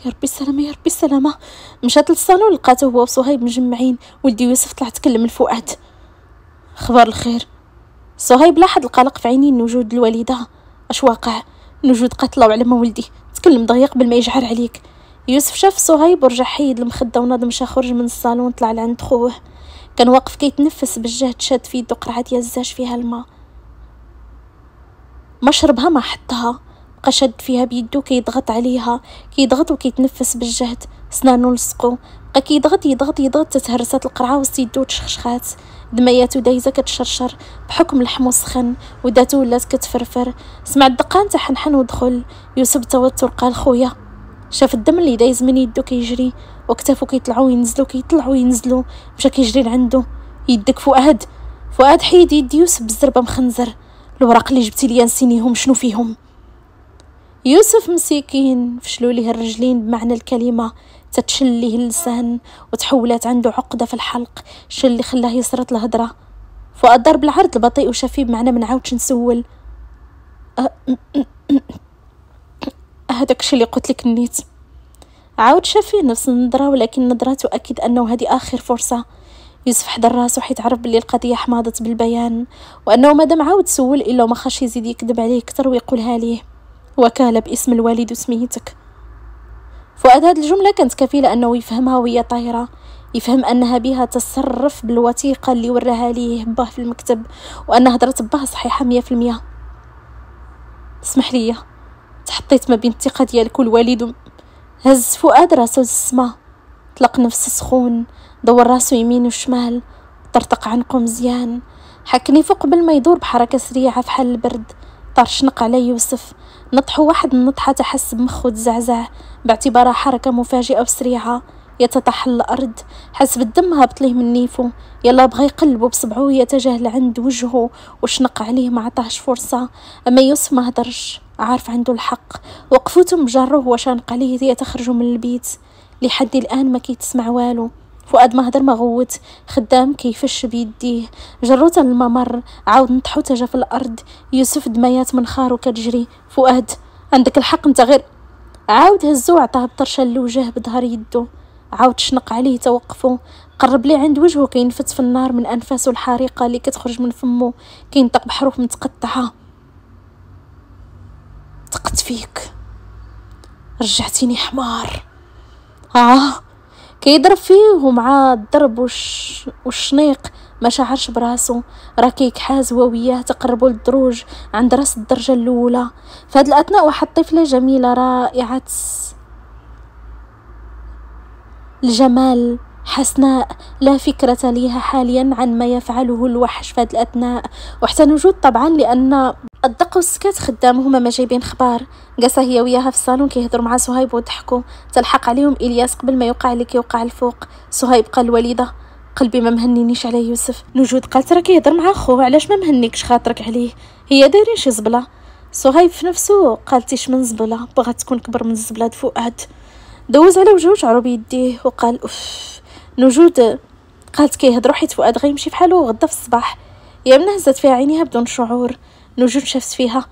يا ربي السلامه. مشات للصالون لقاته هو وصهيب مجمعين. ولدي يوسف طلع تكلم لفؤاد. خبر الخير. صهيب لاحظ القلق في عينين نجود الوالده. اش واقع؟ نجود قاتله وعلى ما ولدي تكلم دغيا قبل ما يجعر عليك. يوسف شاف صهيب ورجع حيد المخده وناض مشى خرج من الصالون، طلع لعند خوه. كان واقف كيتنفس بالجهد، شاد في يدو قرعه ديال الزاج فيها الماء، ما شربها ما حطها، بقى شاد فيها بيدو كيضغط عليها، كيضغط وكيتنفس بالجهد، سنانو لصقو، بقى يضغط تتهرسات القرعه وسط يدو تشخشخات، دمياتو دايزه كتشرشر بحكم اللحم سخن، وداتو ولات كتفرفر. سمع الدقان تحنحن ودخل. يوسف بالتوتر قال خويا. شاف الدم اللي دايز من يدو كيجري وكتافو كيطلعوا وينزلوا مشى كيجري لعندو. يدك فؤاد. فؤاد حيد يد يوسف بالزربة مخنزر. الوراق اللي جبتي لي نسينيهم شنو فيهم؟ يوسف مسكين فشلوا ليه الرجلين بمعنى الكلمة، تتشل ليه اللسان وتحولت عنده عقدة في الحلق، الشي اللي خلاه يسرط الهضرة. فؤاد ضرب العرض البطيء وشفيه بمعنى ما نعاودش نسول. هذاك الشي اللي قلت لك نيت. عاود شافيه نفس النظرة، ولكن نظرته أكد أنه هذه آخر فرصة. يوسف حضر راسو حيت عرف بلي القضية حماضت بالبيان، وأنه مادام عاود سول إلا ما خاش يزيد يكذب عليه كتر ويقولها ليه. وكالة باسم الوالد وسميتك. فؤاد هاد الجملة كانت كفيلة أنه يفهمها وهي طايرة، يفهم أنها بها تصرف بالوثيقة اللي وراها ليه باه في المكتب، وأن هضرة باه صحيحة 100%. اسمح لي، تحطيت ما بين الثقة ديالك والوالد. هز فؤاد راسو للسما، طلق نفس سخون، دور راسو يمين وشمال، طرطق عنقو مزيان، حكني فوق قبل ما يدور بحركة سريعة في حال البرد. طرشنق على يوسف، نطحو واحد النطحة تحس بمخو تزعزع باعتبارها حركة مفاجئة وسريعة. يتطحن الأرض، حس بالدم هابط ليه من نيفو، يلا بغى يقلبو بصبعو يتجه لعند وجهه وشنق عليه ما عطاهش فرصة. أما يوسف ما هدرش، عارف عنده الحق. وقفوتهم بجره وشانق عليه يتخرجوا من البيت. لحد الآن ما كيتسمع والو. فؤاد ما هدر ما غوت، خدام كيفش بيديه، جروتا الممر، عاود نطحو تجا في الأرض. يوسف دميات من خارو كتجري. فؤاد عندك الحق، انت غير. عاود هزو عطاه بطرشة لوجه بظهر يدو، عاود شنق عليه توقفو، قرب ليه عند وجهه كينفت في النار من أنفاسه الحريقة اللي كتخرج من فمه، كينطق بحروف متقطعة. ثقت فيك، رجعتيني حمار. كيضرب فيه ومع الضرب والشنيق ما شعرش براسو، راه كيكحاز هو وياه تقربوا للدروج عند راس الدرجة الأولى. في هاد الأثناء واحد طفلة جميلة رائعة الجمال حسناء لا فكرة ليها حاليا عن ما يفعله الوحش في هاد الأثناء، وحتى نوجود طبعا لأن الدق والسكات خدام هما ما جايبين خبار. قاسا هي وياها في الصالون كيهضروا مع صهيب وضحكوا. تلحق عليهم إلياس قبل ما يوقع اللي كيوقع الفوق. صهيب قال الوالدة قلبي ما مهنينيش على يوسف. نوجود قالت راه كيهضر مع خوه، علاش ما مهنيكش خاطرك عليه، هي دايرين شي زبله. صهيب في نفسه قالتيش من زبله، بغات تكون كبر من الزبله. فؤاد دوز على وجهه شعرو بيديه وقال اوف. نوجود قالت كيهضروا حيت فؤاد غيمشي بحالو غدا في الصباح. يمنى هزت فيها عينيها بدون شعور. نوجود شافت فيها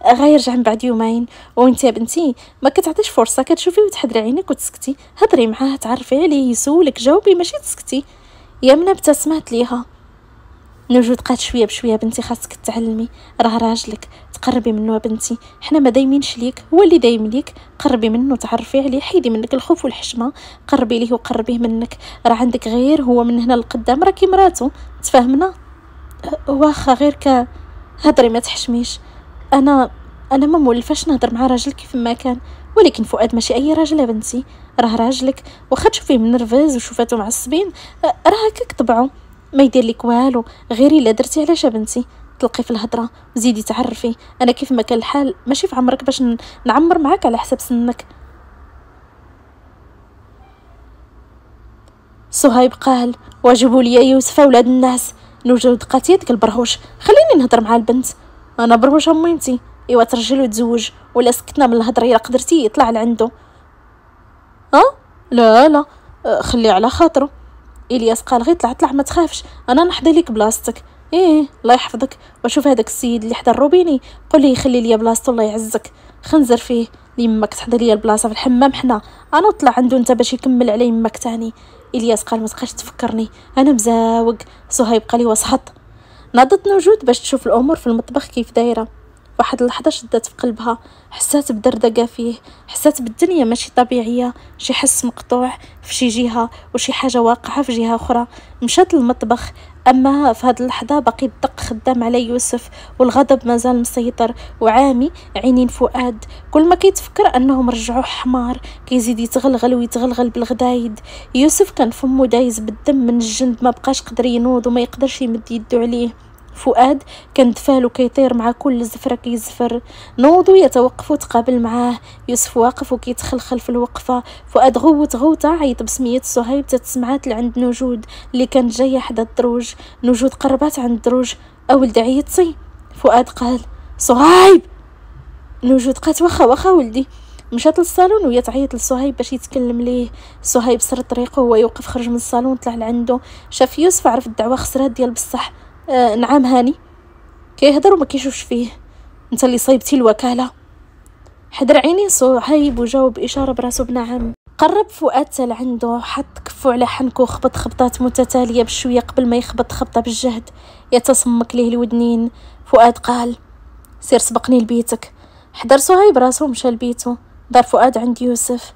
غيرجع من بعد يومين. وانت يا بنتي ما كتعطيش فرصه كتشوفي وتحضري عينك وتسكتي، هضري معاه تعرفي عليه يسولك جاوبي ماشي تسكتي. يمنى ابتسمت ليها. نوجود قالت شويه بشويه بنتي خاصك تعلمي، راه راجلك تقربي منه يا بنتي، حنا ما دايمينش ليك هو اللي دايم ليك، قربي منه تعرفي عليه، حيدي منك الخوف والحشمه، قربي ليه وقربيه منك، راه عندك غير هو من هنا لقدام راكي مراتو تفاهمنا. واخا غير هضري ما تحشميش، انا ما مولفاش نهضر مع راجل كيف ما كان، ولكن فؤاد ماشي اي راجل يا بنتي، راه راجلك، واخا تشوفيه منرفز وشوفاتو معصبين راه هكاك طبعو ما يدير لك والو، غير الا درتي علاش يا بنتي تلقي في الهضره وزيدي تعرفي. انا كيف ما كان الحال ماشي في عمرك باش نعمر معاك على حساب سنك. صهيب قال واجبوا لي يا يوسف اولاد الناس. نوجد قالت يدك البرهوش خليني نهضر مع البنت، انا برهوش اميمتي ايوا ترجل وتزوج، ولا سكتنا من الهضره الا قدرتي يطلع لعندو. لا خليه على خاطره. الياس قال غير طلع ما تخافش، انا نحضي لك بلاصتك. الله يحفظك. وشوف هذاك السيد اللي حدا الروبيني قول لي يخلي لي بلاصتو الله يعزك، خنزر فيه ليماك تحضر لي البلاصه في الحمام حنا، انا نطلع عنده انت باش يكمل على يماك تاني. الياس قال ما تبقاش تفكرني انا مزاوق. صهيب قال لي وسحط. ناضت نوجود باش تشوف الامور في المطبخ كيف دايره. واحد اللحظه شدت في قلبها، حسات بدردقه فيه، حسات بالدنيا ماشي طبيعيه، شي حس مقطوع في شي جهه وشي حاجه واقعه في جهه اخرى. مشات للمطبخ، اما في هذه اللحظه باقي الدق خدام على يوسف والغضب مازال مسيطر وعامي عينين فؤاد. كل ما كيتفكر انهم رجعوه حمار كيزيد يتغلغل ويتغلغل بالغدايد. يوسف كان فمه دايز بالدم من الجند، ما بقاش قدر ينوض وما يقدرش يمد يدو عليه. فؤاد كان دفالو كيطير مع كل زفرة كيزفر. نوضو يتوقفوا تقابل معاه. يوسف واقف وكيتخلخل في الوقفة. فؤاد غوطة عيط بسمية صهيب تتسمعات لعند نجود اللي كانت جاية حدا الدروج. نجود قربات عند الدروج. أولد عيطتي؟ فؤاد قال صهيب. نجود قالت واخا ولدي. مشات للصالون وهي تعيط لصهيب باش يتكلم ليه. صهيب سر طريقه وهو يوقف، خرج من الصالون طلع لعنده، شاف يوسف عرف الدعوه خسرات ديال بصح. نعم هاني. كيهضر وما كيشوفش فيه. انت اللي صايبتي الوكاله. حضر عيني صهيب وجاوب باشاره براسو بنعم. قرب فؤاد تال عنده، حط كفو على حنكو وخبط خبطات متتاليه بشويه قبل ما يخبط خبطه بالجهد يتصمك ليه الودنين. فؤاد قال سير سبقني لبيتك. حضر صهيب راسو مشى لبيتو. دار فؤاد عند يوسف.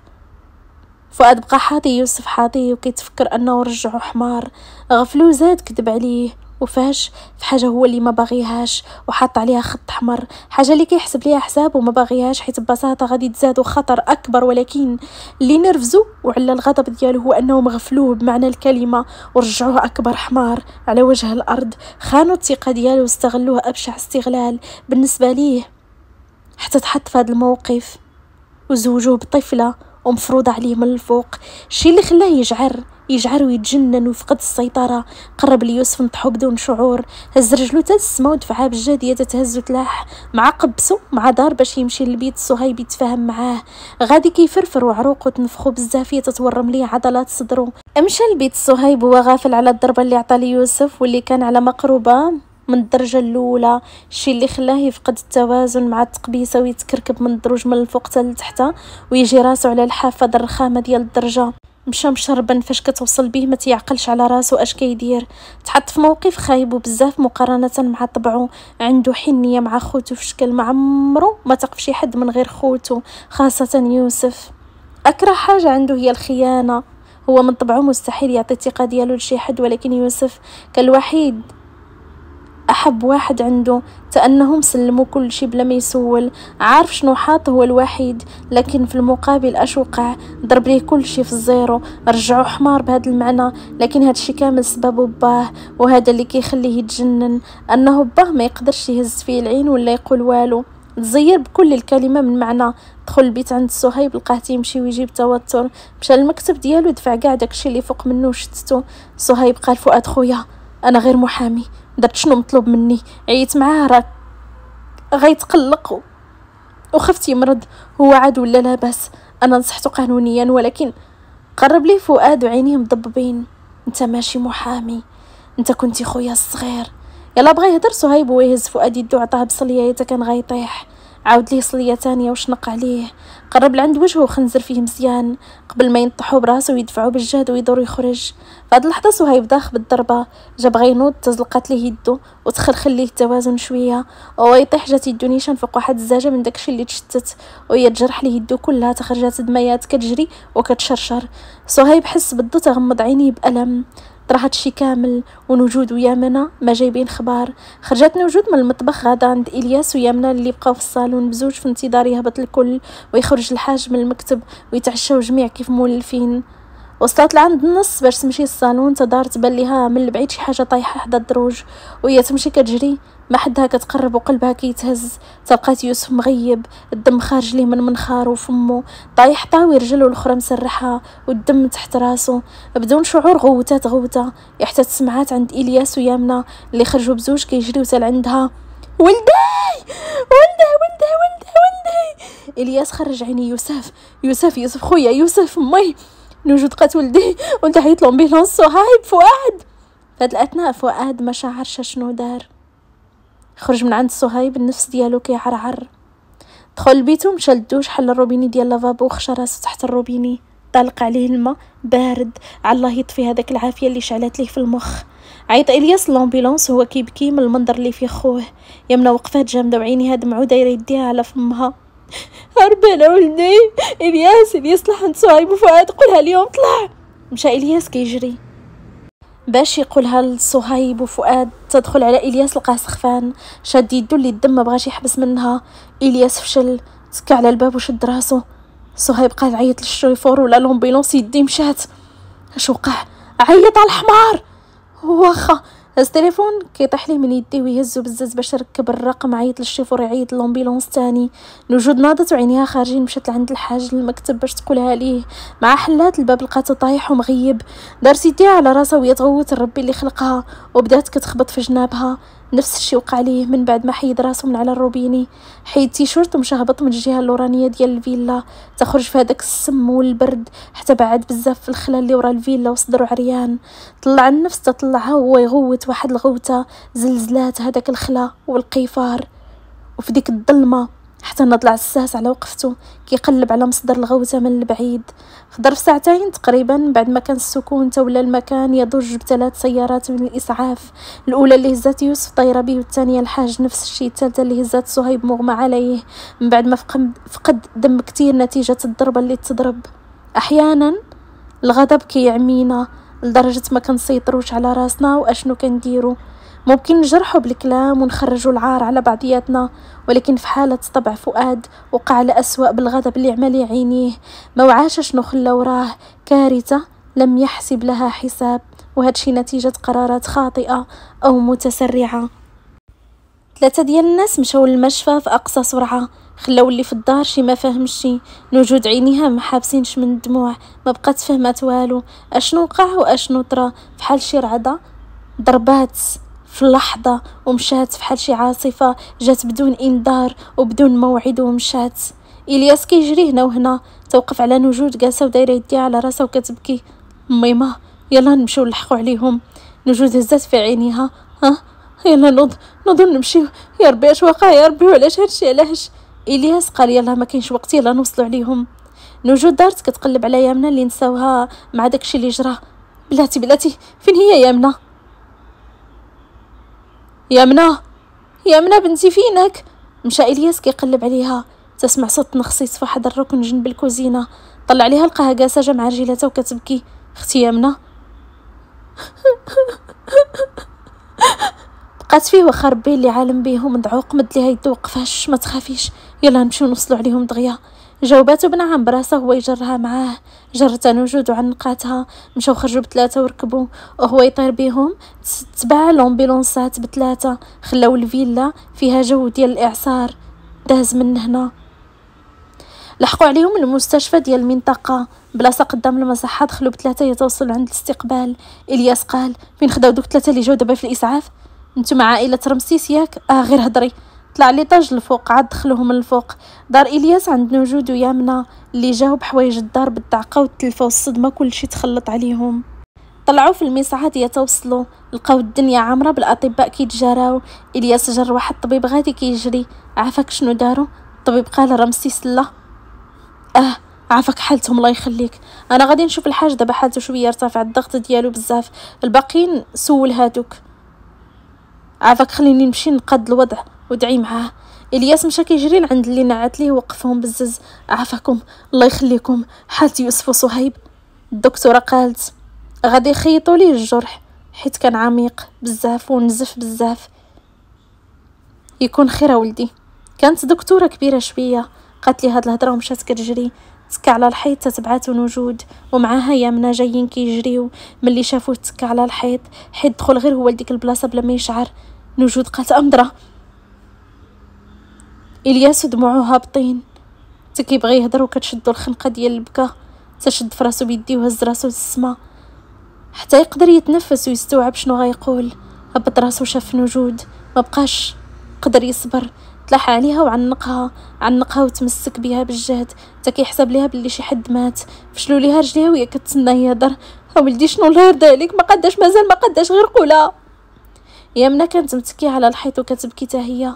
فؤاد بقى حاضي يوسف حاضي وكيتفكر انه رجعو حمار. غفلو زاد كذب عليه وفاش في حاجه هو اللي ما باغيهاش وحط عليها خط احمر، حاجه اللي كيحسب ليها حساب وما باغيهاش حيت ببساطه غادي تزادو خطر اكبر. ولكن اللي نرفزو وعلى الغضب ديالو هو انهم غفلوه بمعنى الكلمه ورجعوه اكبر حمار على وجه الارض. خانوا الثقه ديالو واستغلوه ابشع استغلال بالنسبه ليه حتى تحط في هذا الموقف وزوجوه بطفله ومفروض عليه من الفوق. الشي اللي خلاه يجعر ويتجنن ويفقد السيطرة. قرب ليوسف نطحو بدون شعور، هز رجلو تا السما ودفعها بالجهدية تتهز وتلاح مع قبسو مع دار باش يمشي للبيت. صهيب يتفاهم معاه، غادي كيفرفر وعروقو تنفخو بزاف تتورم ليه عضلات صدرو. امشى لبيت صهيب وهو غافل على الضربة اللي عطا ليوسف واللي كان على مقربة من الدرجة الأولى، الشي اللي خلاه يفقد التوازن مع التقبيسة ويتكركب من الدروج من الفوق تا لتحت ويجي راسو على الحافة الرخامة ديال الدرجة. مشى مشربا فاش كتوصل بيه ما تيعقلش على راسو اش كيدير. تحط في موقف خايب بزاف مقارنة مع طبعه. عنده حنية مع خوتو في شكل ما عمرو ما تقف شي حد من غير خوتو، خاصة يوسف. أكره حاجة عنده هي الخيانة. هو من طبعه مستحيل يعطي الثقة ديالو لشي حد، ولكن يوسف كان الوحيد أحب واحد عنده تأنهم سلموا كل شي بلا ما يسول. عارف شنو حاط هو الوحيد، لكن في المقابل اش وقع؟ ضرب ليه كل شي في الزيرو، رجعوا حمار بهذا المعنى. لكن هاد الشي كامل سببه باه، وهذا اللي كيخليه يتجنن انه باه ما يقدرش يهز فيه العين ولا يقول والو. تزير بكل الكلمة من معنى. دخل البيت عند صهيب لقاه يمشي ويجيب توتر. مشى للمكتب ديالو دفع كاع داكشي اللي فوق منه وشتتو. صهيب قال فؤاد خويا انا غير محامي، درت شنو مطلوب مني، عيت معاه راه غيتقلق وخفت يمرض، هو عاد ولا لاباس، انا نصحته قانونيا. ولكن قرب لي فؤاد وعينيه مضببين. انت ماشي محامي، انت كنتي خويا الصغير. يلا بغى يهضر صهيب ويهز فؤاد يدو عطاه بصليه كان غيطيح. عاود ليه صليه تانية وشنق عليه. قرب لعند وجهه وخنزر فيه مزيان قبل ما ينطحوا براسه ويدفعوا بالجهد ويدور يخرج. في هاد اللحظه صهيب داخ بالضربه، جا بغى ينوض تزلقات ليه يدو وتخلخل ليه التوازن شويه وهو يطيح. جات يدو نيشان فوق واحد الزاجه من داكشي اللي تشتت وهي تجرح ليه يدو كلها، تخرجات دميات كتجري وكتشرشر. صهيب حس بالضو تغمض عينيه بألم. طرا هادشي كامل ونجود ويامنة ما جايبين خبار. خرجت نجود من المطبخ غادا عند الياس ويامنة اللي بقاو في الصالون بزوج في انتظار يهبط الكل ويخرج الحاج من المكتب ويتعشاو جميع كيف مولفين. وصلت لعند النص باش تمشي الصالون، تدارت بان ليها من البعيد شي حاجه طايحه حدا الدروج وهي تمشي كتجري ما حدها كتقرب وقلبها كيتهز. تلقات يوسف مغيب، الدم خارج ليه من منخار وفمه، طايح طاوي رجله الاخرى مسرحه والدم تحت راسه. بدون شعور غوته حتى تسمعات عند الياس ويامنه اللي خرجوا بزوج كيجريو حتى لعندها. ولدي الياس خرج عيني يوسف خويا يوسف مي. نوجد قات ولدي وانتهيت لومبيلونس. صهيب فؤاد. فهاد الاثناء فؤاد ما شعرش شنو دار. خرج من عند صهيب النفس ديالو كيعرعر. دخل لبيتو مشى للدوش، حل الروبيني ديال لافابو وخشى راسو تحت الروبيني، طلق عليه الماء بارد. على الله يطفي هذاك العافيه اللي شعلت ليه في المخ. عيط الياس لومبيلونس وهو كيبكي من المنظر اللي فيه خوه. يمنى وقفات جامده وعينيها دمعو دايره يديها على فمها. هربانه ولدي. الياس لحن صهيب وفؤاد قولها اليوم طلع. مشى الياس كيجري باش يقولها لصهيب وفؤاد. تدخل على الياس لقاه سخفان، شاد يدو اللي الدم ما بغاش يحبس منها. الياس فشل، تكى على الباب وشد راسو. صهيب قال عيط للشوفور ولا لومبيلونس يدي مشات. اش وقع؟ عيط على الحمار. واخا هز التليفون كيطيح ليه من يديه ويهزو بزاف باش يركب الرقم. عيط للشيفور يعيط لومبيلونس تاني. نوجود ناضت وعينيها خارجين، مشات لعند الحاج للمكتب باش تقولها ليه. مع حلات الباب لقاتو طايح ومغيب. دارت يديها على راسها وهي تغوت الربي اللي خلقها، وبدات كتخبط في جنابها. نفس الشيء وقع ليه من بعد ما حيد راسو من على الروبيني. حيد تيشورت ومشى هبط من الجهه اللورانيه ديال الفيلا، تخرج في هذاك السم والبرد حتى بعد بزاف في الخلا اللي ورا الفيلا وصدرو عريان. طلع النفس تطلعها وهو يغوت واحد الغوته زلزلات هذاك الخلا والقيفار. وفي ديك الظلمه حتى نطلع الساس على وقفته كيقلب على مصدر الغوته من البعيد. في ظرف ساعتين تقريبا بعد ما كان السكون تولى المكان يضج بثلاث سيارات من الاسعاف. الاولى اللي هزات يوسف طايره به، والثانيه الحاج نفس الشيء، الثالثه اللي هزات صهيب مغمى عليه من بعد ما فقد دم كتير نتيجه الضربه اللي تضرب. احيانا الغضب كيعمينا لدرجه ما كنسيطروش على راسنا واشنو كنديرو. ممكن نجرحوا بالكلام ونخرجوا العار على بعضياتنا، ولكن في حالة طبع فؤاد وقع لأسوأ بالغضب اللي عمل يعينيه. ما وعاش شنو خلى وراه كارثة لم يحسب لها حساب، وهادشي نتيجة قرارات خاطئة أو متسرعة. 3 ديال الناس مشاو للمشفى في أقصى سرعة، خلاو اللي في الدار شي ما فهمش. نوجود عينيها ما حابسينش من الدموع، ما بقات فهمت والو اشنو وقع واشنو طرا. فحال شي رعدة ضربات في اللحظة ومشات، فحال شي عاصفة جات بدون انذار وبدون موعد ومشات. الياس كيجري هنا وهنا، توقف على نوجود جالسه ودايره يديها على راسها وكتبكي. ميمه يلا نمشيو نلحقوا عليهم. نوجود هزات في عينيها. ها يلا نوض نمشيو. يا ربي اش واقع يا ربي وعلاش هادشي علاش؟ الياس قال يلا ما كاينش وقت يلا نوصلوا عليهم. نوجود دارت كتقلب على يامنه اللي نساوها مع داكشي اللي جرى. بلاتي فين هي يامنه؟ يامنه بنتي فينك؟ مشى الياس كيقلب عليها، تسمع صوت نخصيص في واحد الركن جنب الكوزينه. طلع عليها لقاها جالسه جامعه رجيلاتها وكتبكي. اختي يامنه بقات فيه واخا ربي اللي عالم بيهم مدعوق. مد ليها يدو وقفاش ما تخافيش يلا نمشيو نوصلوا عليهم دغيا. جاوباتو بنعم براسه هو يجرها معاه. جرتها نوجود وعنقاتها. مشاو خرجوا ب3 وركبوا وهو يطير بيهم. تبع لومبيلونسات ب3 خلاو الفيلا فيها جو ديال الاعصار. داز من هنا لحقوا عليهم المستشفى ديال المنطقه. بلاصه قدام المصحه دخلوا ب3 يتوصلوا عند الاستقبال. الياس قال فين خداو دوك 3 اللي جاو دابا في الاسعاف؟ نتوما عائله رمسيس ياك؟ غير هضري. طلع ليطاج الفوق عاد دخلوهم الفوق. دار الياس عند نوجود ويامنه اللي جاو بحوايج الدار بالدعقه والتلفه والصدمه كلشي تخلط عليهم. طلعوا في المصعد يتوصلوا لقاو الدنيا عامره بالاطباء كيتجاراو. الياس جر واحد الطبيب غادي كيجري. عافاك شنو داروا؟ الطبيب قال رمسيس لا. عافاك حالتهم الله يخليك. انا غادي نشوف الحاج دابا حالته شويه ارتفع الضغط ديالو بزاف. الباقيين سول هادوك. عافاك خليني نمشي نقاد الوضع ودعي معاه. الياس مشى كيجري لعند اللي نعت ليه وقفهم بزز. عافاكم الله يخليكم حالتي يوسف وصهيب. الدكتوره قالت غادي يخيطوا ليه الجرح حيت كان عميق بزاف ونزف بزاف. يكون خير ولدي. كانت دكتوره كبيره شويه قالت لي هاد الهضره ومشات كتجري. تكا على الحيط تتبعات نوجود ومعاها يامنه جايين كيجريو. ملي شافوه تكا على الحيط حيت دخل غير هو لديك البلاصه بلا ما يشعر. نوجود قالت امضره. الياس دموعه هابطين كيبغي يهضر وكتشدو الخنقه ديال البكا. تشد في راسو بيديه وهز راسو للسما حتى يقدر يتنفس ويستوعب شنو غيقول. هبط راسو شاف نوجود ما بقاش قدر يصبر. تلاح عليها وعنقها وتمسك بها بالجهد حتى كيحسب ليها بلي شي حد مات. فشلو ليها رجليها وهي كتسنى يهضر. ولدي شنو الله يرضى عليك ما قداش مازال ما قداش غير قولها. يامنه كانت متكيه على الحيط وكتبكي حتى هي.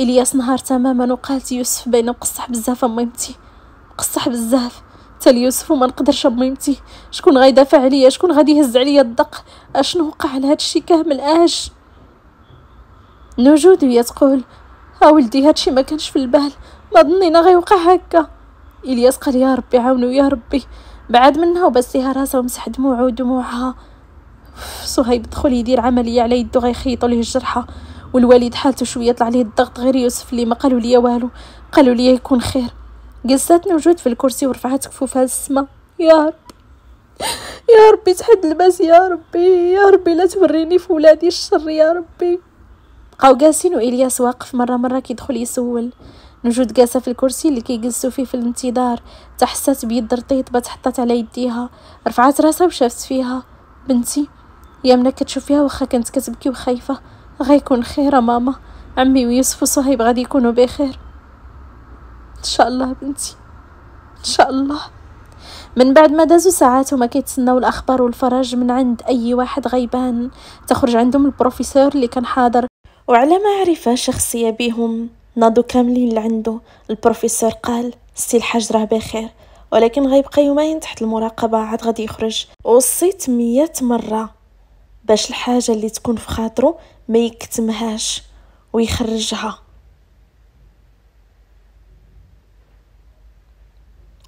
الياس نهار تماما وقالت يوسف باينه مقصح بزاف اميمتي مقصح بزاف حتى ليوسف وما نقدرش اميمتي. شكون غيدافع عليا؟ شكون غادي يهز عليا الدق؟ اشنو وقع على هادشي كامل؟ نوجود وهي تقول ولدي هادشي ما كانش في البال ما ظنينا غيوقع هكا. الياس قال يا ربي عاونو يا ربي. بعد منها وبس ليها راسها ومسح دموعه ودموعها. صهيب دخل يدير عمليه على يدو غيخيطوا ليه الجرحه. والوالد حالته شويه طلع ليه الضغط غير يوسف اللي ما قالوا لي والو. قالوا لي يكون خير. جلسات نوجود في الكرسي ورفعت كفوفها للسما. يا رب يا ربي تحد الباس، يا ربي يا ربي لا توريني في ولادي الشر يا ربي. بقاو جالسين والياس واقف مره كيدخل يسول. نجود جالسه في الكرسي اللي كيجلسوا فيه في الانتظار، تحسات بيد رطيطبه تحطات على يديها، رفعت راسها وشافت فيها. بنتي يا منا كتشوفيها واخا كانت كتبكي وخايفه، غيكون خير ماما، عمي ويوسف وصهيب غادي يكونوا بخير ان شاء الله بنتي ان شاء الله. من بعد ما دازوا ساعات وما كيتسناو الاخبار والفرج من عند اي واحد غيبان، تخرج عندهم البروفيسور اللي كان حاضر، وعلى ما عرف شخصيه بيهم ناضوا كاملين لعنده. البروفيسور قال السي الحاج راه بخير، ولكن غيبقى يومين تحت المراقبه، عاد غادي يخرج. وصيت 100 مره باش الحاجه اللي تكون في خاطره ما يكتمهاش ويخرجها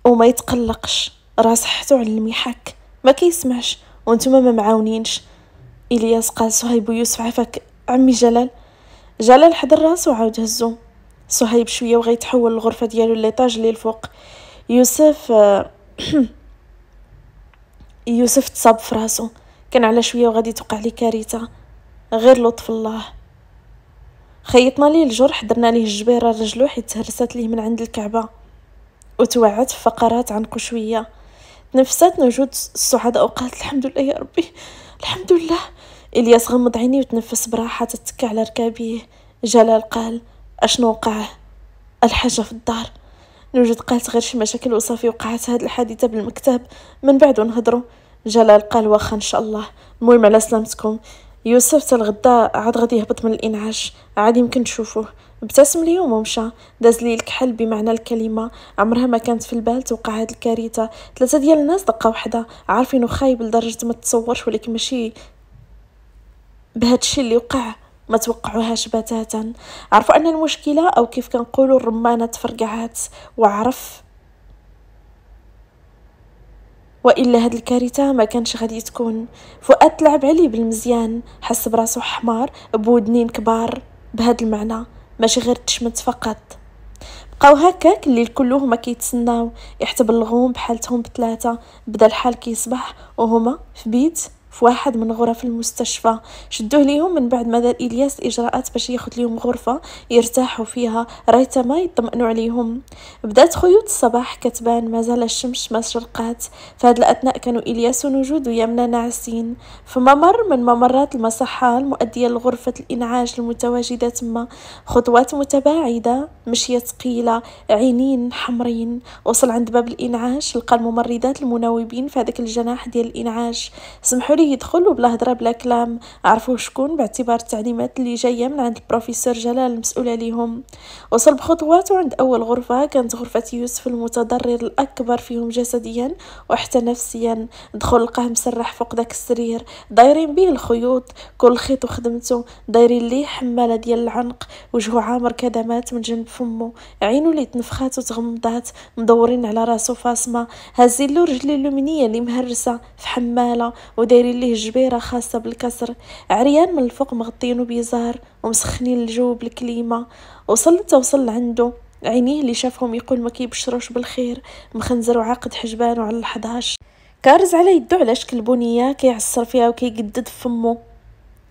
وما يتقلقش، راه صحته على المحك ما كيسمعش وانتم ما معاونينش. الياس قال صهيب ويوسف عافاك عمي جلال حضر راسو وعاود هزو. صهيب شويه وغيتحول الغرفه ديالو ليطاج اللي الفوق. يوسف يوسف تصاب في راسو، كان على شويه وغادي توقع ليه كارثه، غير لطف الله. خيطنا ليه الجرح، درنا ليه الجبيره رجلو حيت تهرست ليه من عند الكعبه وتوعت في فقرات عنقو شويه. تنفست نجود السعداء وقالت الحمد لله يا ربي الحمد لله. الياس غمض عيني وتنفس براحه تتكى على ركابيه. جلال قال اشنو وقع؟ الحاجه في الدار. نجود قالت غير شي مشاكل وصافي، وقعت هاد الحادثه بالمكتب من بعد نهضروا. جلال قال واخا ان شاء الله، المهم على سلامتكم. يوسف تا الغدا عاد غادي يهبط من الانعاش، عاد يمكن تشوفوه. ابتسم ليهم ومشى، داز لي الكحل بمعنى الكلمه، عمرها ما كانت في البال توقع هاد الكارثه. 3 ديال الناس دقه وحده عارفينه خايب لدرجه ما تتصورش، ولكن ماشي بهاد الشيء اللي وقع ما توقعوهاش بتاتا. عرفوا ان المشكله او كيف كنقولوا الرمانه تفرقعات وعرف، والا هاد الكارثه ما كانش غادي تكون. فؤاد لعب عليه بالمزيان، حس براسو حمار بودنين كبار بهاد المعنى، ماشي غير تشمت فقط. بقاو هكاك الليل كله هما كيتسناو يحتبلغوهم بحالتهم بثلاثه. بدا الحال كيصبح وهما في بيت في واحد من غرف المستشفى. شدوه ليهم من بعد ما دار الياس الاجراءات باش ياخذ ليهم غرفه يرتاحوا فيها ريت ما يطمئنوا عليهم. بدات خيوط الصباح كتبان، مازال الشمس ما شرقات. في هذا الاثناء كانوا الياس ونجود ويمنى ناعسين في ممر من ممرات المصحه المؤديه لغرفه الانعاش المتواجده تما. خطوات متباعده، مشيه ثقيله، عينين حمرين. وصل عند باب الانعاش، لقى الممرضات المناوبين في هذاك الجناح ديال الانعاش. سمحوا لي يدخل وبلا هضره بلا كلام، عرفوا شكون باعتبار التعليمات اللي جايه من عند البروفيسور جلال المسؤول عليهم. وصل بخطواته عند اول غرفه، كانت غرفه يوسف المتضرر الاكبر فيهم جسديا وحتى نفسيا. دخل لقاه مسرح فوق داك السرير، دايرين به الخيوط، كل خيط وخدمته، دايرين ليه حماله ديال العنق، وجهه عامر كدمات من جنب فمه، عينو اللي تنفخات وتغمضات، مدورين على راسو فاصمه، هازين له رجلي اليمنيه اللي مهرسه في حماله ودايرين ليه جبيره خاصه بالكسر، عريان من الفوق مغطينه بيزار ومسخنين الجو بالكليمه. توصل عنده، عينيه اللي شافهم يقول ما كيبشروش بالخير، مخنزر وعاقد حجبانه على ال11، كارز على يدو على شكل بنيه كيعصر فيها وكيقدد فمه،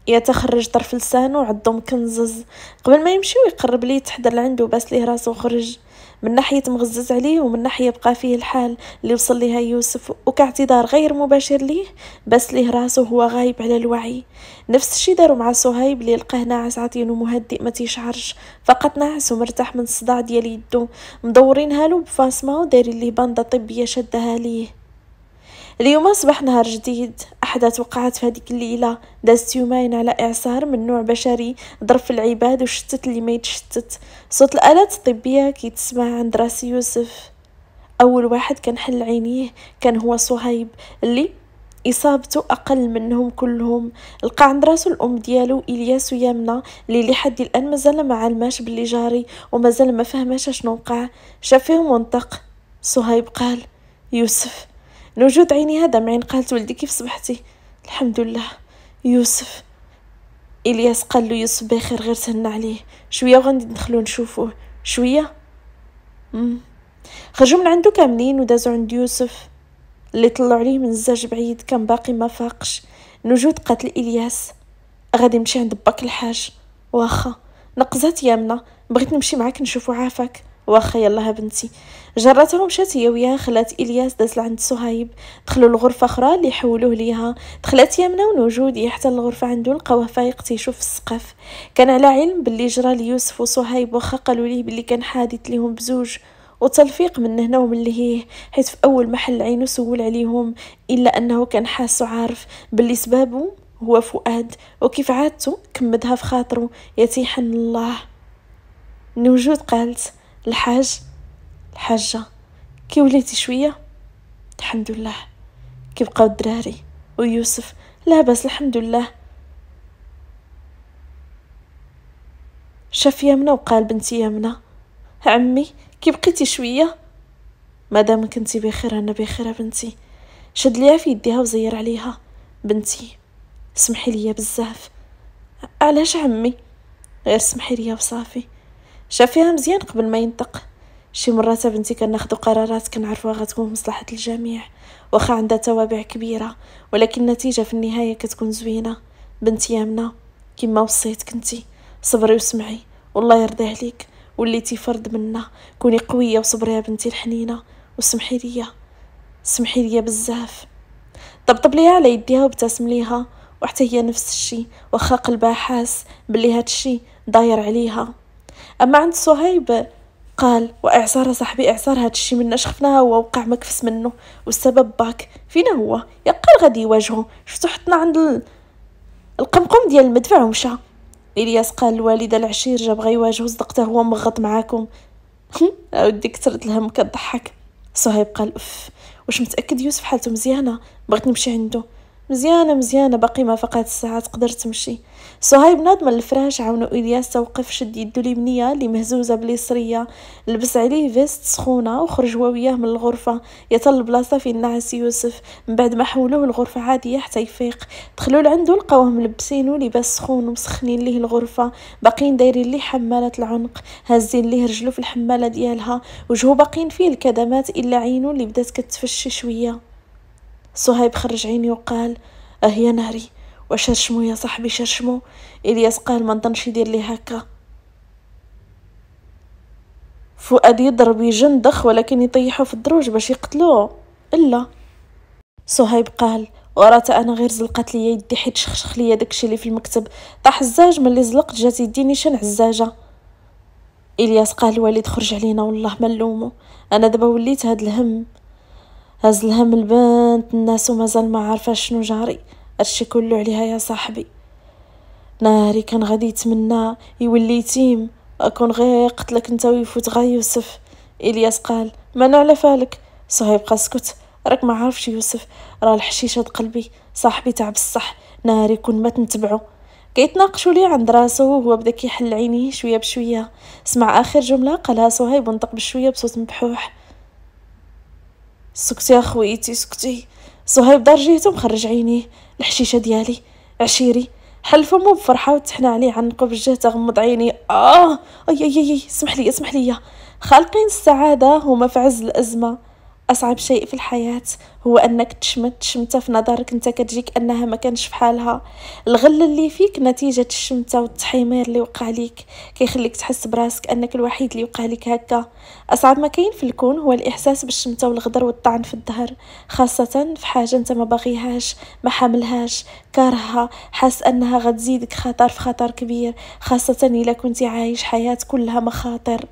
يتخرج طرف لسانه وعضو مكنزز. قبل ما يمشي ويقرب ليه تحضر لعنده باس ليه راسو خرج، من ناحية مغزز عليه ومن ناحية بقى فيه الحال اللي وصل ليها يوسف، وكاعتذار غير مباشر ليه بس ليه راسه هو غايب على الوعي. نفس الشي داروا مع صهيب اللي لقاه ناعس عاطينو مهدئ ما تيشعرش، فقط ناعس ومرتاح من الصداع ديال يدو، مدورينها له بفاصمه ودايرين ليه باندا طبيه شدها ليه. اليوم أصبح نهار جديد، أحداث وقعت في هذيك الليلة، دازت يومين على إعصار من نوع بشري ضرب في العباد وشتت اللي ما يتشتت. صوت الآلات الطبية كيتسمع عند راس يوسف. أول واحد كان حل عينيه كان هو صهيب اللي إصابته أقل منهم كلهم. لقى عند راسو الأم ديالو إلياس ويمنى اللي لحد الآن مازال ما علماش باللي جاري ومازال ما فهماش شنو وقع. شاف فيهم منطق. صهيب قال يوسف. نوجود عيني هذا معين. قالت ولدي كيف صبحتي؟ الحمد لله. يوسف. إلياس قال له يوسف بخير غير سهلنا عليه شويه وغندي ندخلو نشوفوه شويه. خرجوا من عنده كاملين ودازوا عند يوسف. اللي طلعوا عليه من الزاج بعيد كان باقي ما فاقش. نجود قالت لإلياس: غادي نمشي عند باك الحاج. واخا. نقزات يامنا: بغيت نمشي معاك نشوفو عافاك. واخا يلا بنتي. جراتها ومشات هي وياها. خلات إلياس داز لعند صهيب. دخلوا لغرفة أخرى اللي حولوه ليها. دخلت يامنا ونوجود حتى الغرفة عنده لقاوه فايق تيشوف السقف. كان على علم باللي جرى ليوسف وصهيب، واخا قالوا ليه باللي كان حادث ليهم بزوج، وتلفيق من هنا ومن لهيه، حيث في أول محل عينو سول عليهم، إلا أنه كان حاس وعارف باللي سبابه هو فؤاد، وكيف عادته كمدها في خاطره يتيحن الله. نوجود قالت: الحاجة كي وليتي شوية؟ الحمد لله. كي بقاو الدراري ويوسف؟ لا بس الحمد لله. شاف يامنا وقال: بنتي يامنا، عمي كي بقيتي شوية؟ مادام كنتي بخير انا بخير بنتي. شد ليها في يديها وزير عليها: بنتي سمحي لي بزاف. علاش عمي؟ غير سمحي لي وصافي. شافيها مزيان قبل ما ينطق: شي مرات بنتي كناخدو قرارات كنعرفوها غتكون مصلحة الجميع، واخا عندها توابع كبيرة، ولكن النتيجة في النهاية كتكون زوينة. بنتي يامنا كما وصيتك انتي، صبري وسمعي والله يرضي عليك، وليتي فرد منا. كوني قوية وصبري يا بنتي الحنينة، وسمحي لي بزاف. طبطب ليها على يديها وابتسم ليها، وحتى هي نفس الشي، واخا قلبها حاس باللي هاد الشي داير عليها. اما عند صهيب قال: واعصار صاحبي اعصار، هاد الشي منا شفناه هو وقع مكفس منه، والسبب باك. فينا هو؟ يقال غادي يواجهه، شفتو حطنا عند القمقم ديال المدفع ومشى. الياس قال: الوالده العشير جا بغى يواجهه، صدقته هو مغط معاكم. اودي كثرت الهم كضحك. صهيب قال: اف، واش متاكد يوسف حالته مزيانه؟ بغيت نمشي عنده. مزيانه باقي ما فقات الساعه تقدر تمشي. صهيب ناض من الفراش، عاونو الياس توقف، شد يدو اليمنيه اللي مهزوزه باليسريه، لبس عليه فيست سخونه وخرج هو وياه من الغرفه يطل بلاصه فين نعس يوسف. من بعد ما حولوه الغرفه عاديه حتى يفيق، دخلوا لعندو لقاوه ملبسينو لباس سخون ومسخنين ليه الغرفه، باقيين دايرين ليه حماله العنق، هازين ليه رجلو في الحماله ديالها، وجهو باقيين فيه الكدمات الا عينو اللي بدات كتفشي شويه. صهيب خرج عيني وقال: يا ناري، وشرشمو يا صاحبي شرشمو. الياس قال: ما نظنش يدير لي هكا. فؤاد يضرب يجندخ، ولكن يطيحه في الدروج باش يقتلوه الا. صهيب قال: ورات انا غير زلقت لي يدي حيت شخشخ لي داكشي اللي في المكتب، طاح الزاج ملي زلقت جات يديني شن عزاجه. الياس قال: الوالد خرج علينا والله ما نلومو، انا دابا وليت هاد الهم هز الهم البنت الناس ومازال ما عارفه شنو جاري، هادشي كله عليها يا صاحبي. ناري كان غادي يتمنى يولي يتيم، اكون غير قتلك انت ويفوت غا يوسف. الياس قال: ما انا على فالك. صهيب قال: اسكت، راك ما عارفش يوسف، راه الحشيشه قلبي صاحبي تاع بصح. ناري كون ما تنتبعو. كيتناقشوا ليه عند راسو وهو بدا كيحل عينيه شويه بشويه. سمع اخر جمله قالها صهيب ونطق بشويه بصوت مبحوح: سكتي يا خويتي سكتي. صهيب دار جهته مخرج عينيه: الحشيشه ديالي عشيري. حل فمو بفرحه وتحنى عليه عنقو بجهه تغمض عينيه. اي اسمح لي. خالقين السعاده هما في عز الازمه. اصعب شيء في الحياه هو انك تشمته في نظرك انت كتجيك انها ما كانش في حالها. الغل اللي فيك نتيجه الشمته والتحيمير اللي وقع ليك كيخليك تحس براسك انك الوحيد اللي وقع لك هكا. اصعب ما كاين في الكون هو الاحساس بالشمته والغدر والطعن في الظهر، خاصه في حاجه انت ما باغيهاش، ما حاملهاش، كارهها، حاس انها غتزيدك خطر في خطر كبير، خاصه الا كنتي عايش حياه كلها مخاطر.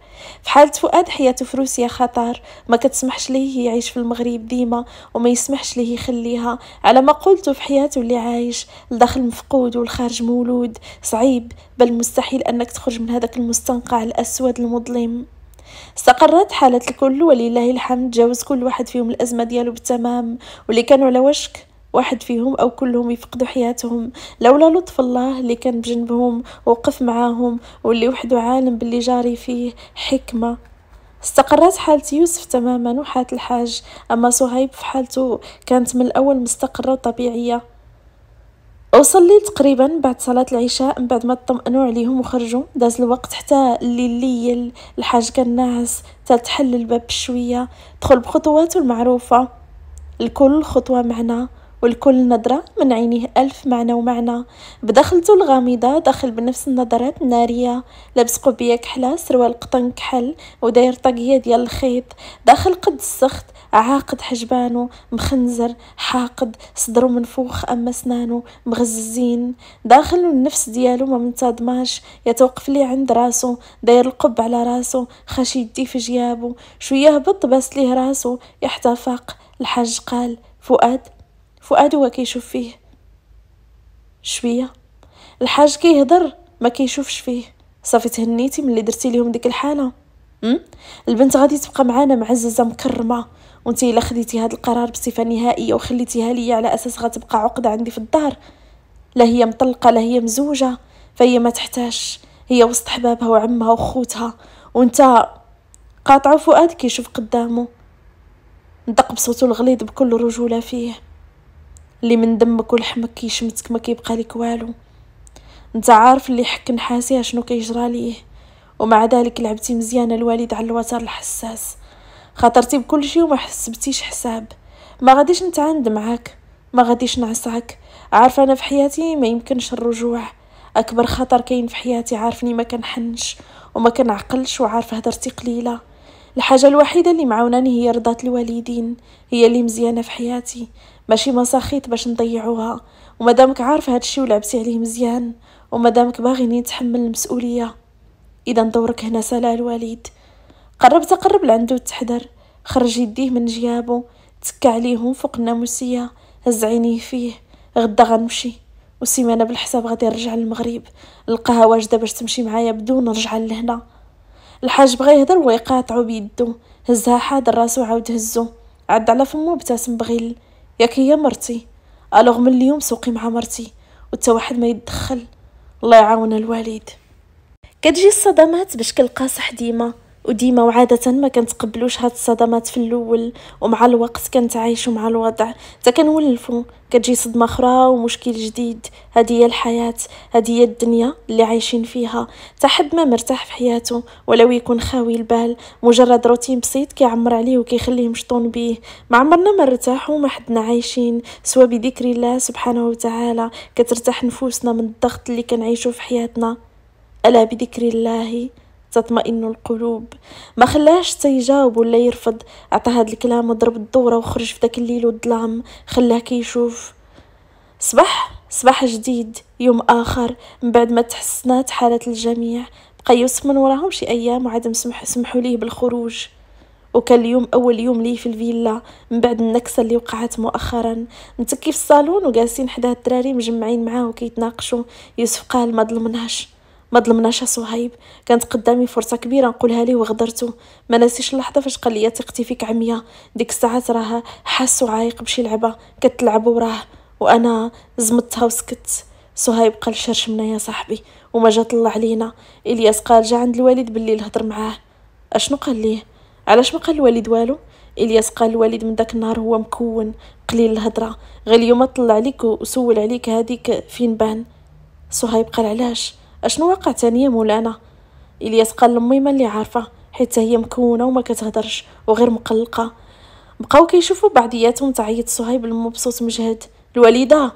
في حاله فؤاد حياته في روسيا خطر، ما كتسمحش ليه يعيش في المغرب ديما، وما يسمحش ليه يخليها. على ما قلته في حياته اللي عايش الداخل مفقود والخارج مولود، صعيب بل مستحيل انك تخرج من هذاك المستنقع الاسود المظلم. استقرت حالة الكل ولله الحمد، جاوز كل واحد فيهم الأزمة ديالو بالتمام، واللي كانوا على وشك واحد فيهم أو كلهم يفقدوا حياتهم لولا لطف الله اللي كان بجنبهم ووقف معاهم، واللي وحده عالم باللي جاري فيه حكمة. استقرت حالة يوسف تماما وحالة الحاج، أما صهيب في حالته كانت من الأول مستقرة وطبيعية. وصل لي تقريبا بعد صلاة العشاء، من بعد ما اطمئنوا عليهم وخرجوا داز الوقت حتى الليل. الحاج كان ناعس، تحل الباب بشوية، دخل بخطواته المعروفة لكل خطوة معنى، ولكل نظرة من عينيه ألف معنى ومعنى. بدخلته الغامضة دخل بنفس النظرات النارية، لابس قبية كحلة، سروال قطن كحل، وداير طاقية ديال الخيط. داخل قد السخت، عاقد حجبانو، مخنزر حاقد، صدرو منفوخ أما سنانو مغززين. داخل النفس ديالو ما منتظماش، يتوقف لي عند راسو، داير القب على راسو، خاش يدي في جيابو. شويه هبط باس ليه راسو يحتى فاق. الحاج قال: فؤاد هو كيشوف فيه. شويه الحاج كيهضر ما كيشوفش فيه. صافي تهنيتي من اللي درتي ليهم ديك الحاله؟ البنت غادي تبقى معانا معززه مكرمه، وانتي الا خديتي هذا القرار بصفه نهائيه وخليتيها ليا على اساس غتبقى عقده عندي في الدار، لا هي مطلقه لا هي مزوجه، فهي ما تحتاج، هي وسط حبابها وعمها وخوتها، وانت قاطعه فؤاد كيشوف قدامه. نطق بصوتو الغليظ بكل رجوله فيه: اللي من دمك ولحمك كيشمتك ما كيبقى لك والو. انت عارف اللي حك نحاسي شنو كيجرى ليه، ومع ذلك لعبتي مزيان الوالد على الوتر الحساس، خاطرتي بكل شيء وما حسبتيش حساب. ما غاديش نتعاند معاك، ما غاديش نعصاك، عارفه انا في حياتي ما يمكنش الرجوع. اكبر خطر كاين في حياتي عارفني ما كنحنش وما كنعقلش، وعارفه هدرتي قليله. الحاجه الوحيده اللي معاوناني هي رضات الوالدين، هي اللي مزيانه في حياتي، ماشي مساخيط باش نضيعوها. ومادامك عارفه هادشي ولعبتي عليه مزيان، ومادامك باغيني نتحمل المسؤوليه، اذا دورك هنا سلا الوالد. قرب لعندو تحذر، خرج يديه من جيابو، تكى عليهم فوق الناموسيه، هز عينيه فيه. غدا غنمشي، وسيمانه بالحساب غادي نرجع للمغرب، القاها واجده باش تمشي معايا بدون رجعه لهنا. الحاج بغى يهضر ويقاطعو بيدو، هزها حاضر راسو عاود هزو، عد على فمو ابتسم بغيل: ياك هي مرتي، الوغ من اليوم سوقي مع مرتي وتا واحد ما يتدخل. الله يعاون الوالد. كتجي الصدمات بشكل قاصح وديما وعادة ما كنتقبلوش هاد الصدمات في الاول، ومع الوقت كنتعايشو مع الوضع تا كنولفو. كتجي صدمة اخرى ومشكل جديد. هذه هي الحياة، هذه هي الدنيا اللي عايشين فيها. تحب ما مرتاح في حياته ولو يكون خاوي البال، مجرد روتين بسيط كيعمر عليه وكيخليه مشطون بيه. ما عمرنا ما ارتاحوا وما حدنا عايشين سوا بذكر الله سبحانه وتعالى. كترتاح نفوسنا من الضغط اللي كنعيشو في حياتنا. ألا بذكر الله تطمئن القلوب. ما خلاش تيجاوب ولا يرفض، عطى هاد الكلام وضرب الدورة وخرج في داك الليل والظلام، خلاه كيشوف. صباح جديد، يوم آخر من بعد ما تحسنات حالة الجميع. بقى يوسف من وراهم شي أيام وعدم سمحوا ليه بالخروج، وكان اليوم أول يوم ليه في الفيلا من بعد النكسة اللي وقعت مؤخرا. متكي في الصالون وجالسين حدا الدراري مجمعين معاه وكيتناقشوا. يوسف قال: ما ظلمناش صهيب، كانت قدامي فرصه كبيره نقولها ليه وغدرته. ما ناسيش اللحظه فاش قال لي ثقتي فيك عمية. ديك الساعات راه حاسو عايق بشي لعبه كتلعب وراه، وانا زمتها وسكت. صهيب قال: شرشمنا يا صاحبي وما جا طلع علينا. الياس قال: جا عند الوالد بالليل هضر معاه. اشنو قال ليه؟ علاش ما قال الوالد والو؟ الياس قال: الوالد من داك النهار هو مكون قليل الهضره، غير اليوم طلع عليك وسول عليك هذيك فين بان. صهيب قال: علاش؟ اشنو وقع تاني يا مولانا؟ الياس قال: لامي ما اللي عارفه، حيت هي مكونه وما كتهضرش وغير مقلقه. بقاو كيشوفوا بعضياتهم. تعيط صهيب المبسوط مجهد: الوالده.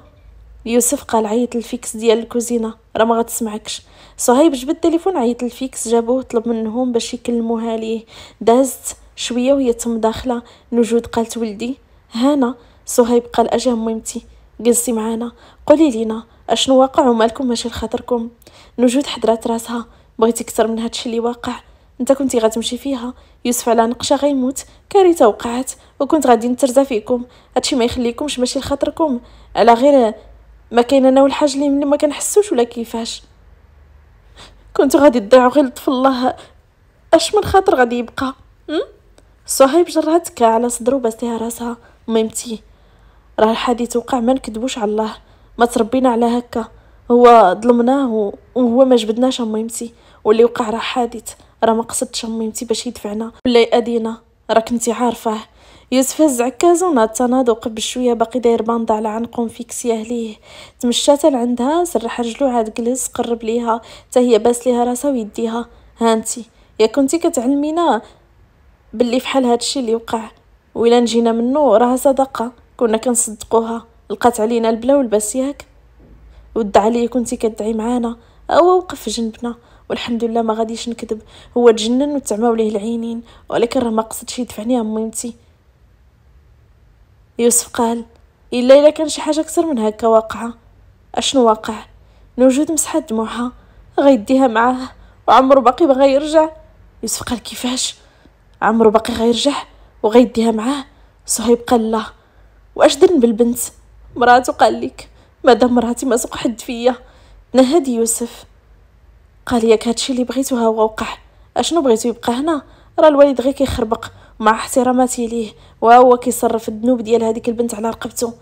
يوسف قال: عيط الفيكس ديال الكوزينه راه ما غتسمعكش. صهيب جبد التليفون، عيط الفيكس، جابوه، طلب منهم باش يكلموها ليه. دازت شويه وهي تم داخله. نجود قالت: ولدي هانا. صهيب قال: اجا ميمتي، جلسي معانا، قولي لينا اشنو واقع ومالكم ماشي لخاطركم. نجود حضرات راسها: بغيتي اكثر من هادشي اللي واقع؟ انت كنتي غتمشي فيها. يوسف على نقشه غيموت، كارثه وقعت وكنت غادي نترزى فيكم. هادشي ما يخليكمش ماشي لخاطركم، على غير ما كاين انا والحاج اللي ما كنحسوش ولا كيفاش. كنتو غادي تضيعوا غير لطف الله، اش من خاطر غادي يبقى؟ صهيب جرها تكا على صدرو باس ليها راسها: ميمتي راه الحديث وقع، ما نكذبوش على الله، ما تربينا على هكا، هو ظلمناه وهو ما جبدناش ميمتي، واللي وقع راه حادث، راه ما قصدتش ميمتي باش يدفعنا ولا يأذينا، راك انتي عارفاه. يوسف هز عكازو وناض تناض بشويه باقي داير باندا على عنقو مفيكسيه ليه. تمشى حتى لعندها، سرح رجلو، عاد جلس قرب ليها حتى هي باس ليها راسها ويديها: هانتي يا كنتي كتعلمينا باللي فحال هادشي اللي وقع وإلا نجينا منه راها صدقة، كنا كنصدقوها، لقات علينا البلا والباس ياك. ودع عليا كنتي كدعي معانا، هو وقف في جنبنا، والحمد لله ما غاديش نكذب، هو تجنن وتعماو ليه العينين، ولكن راه ما قصدش يدفعني ميمتي. يوسف قال الا كان شي حاجه اكثر من هكا واقعه. اشنو واقع؟ نوجود مسحات دموعها غيديها معاه وعمرو باقي بغا يرجع. يوسف قال كيفاش عمرو باقي غيرجع وغيديها معاه؟ صهيب قال لا. واش درن بالبنت؟ مراتو قال لك مادام مراتي ما سوق حد فيا. نهد يوسف قال ياك هادشي اللي بغيتو ها هو وقع. اشنو بغيتو يبقى هنا؟ راه الوالد غير كيخربق مع احتراماتي ليه، وهو كيصرف الذنوب ديال هذيك البنت على رقبته.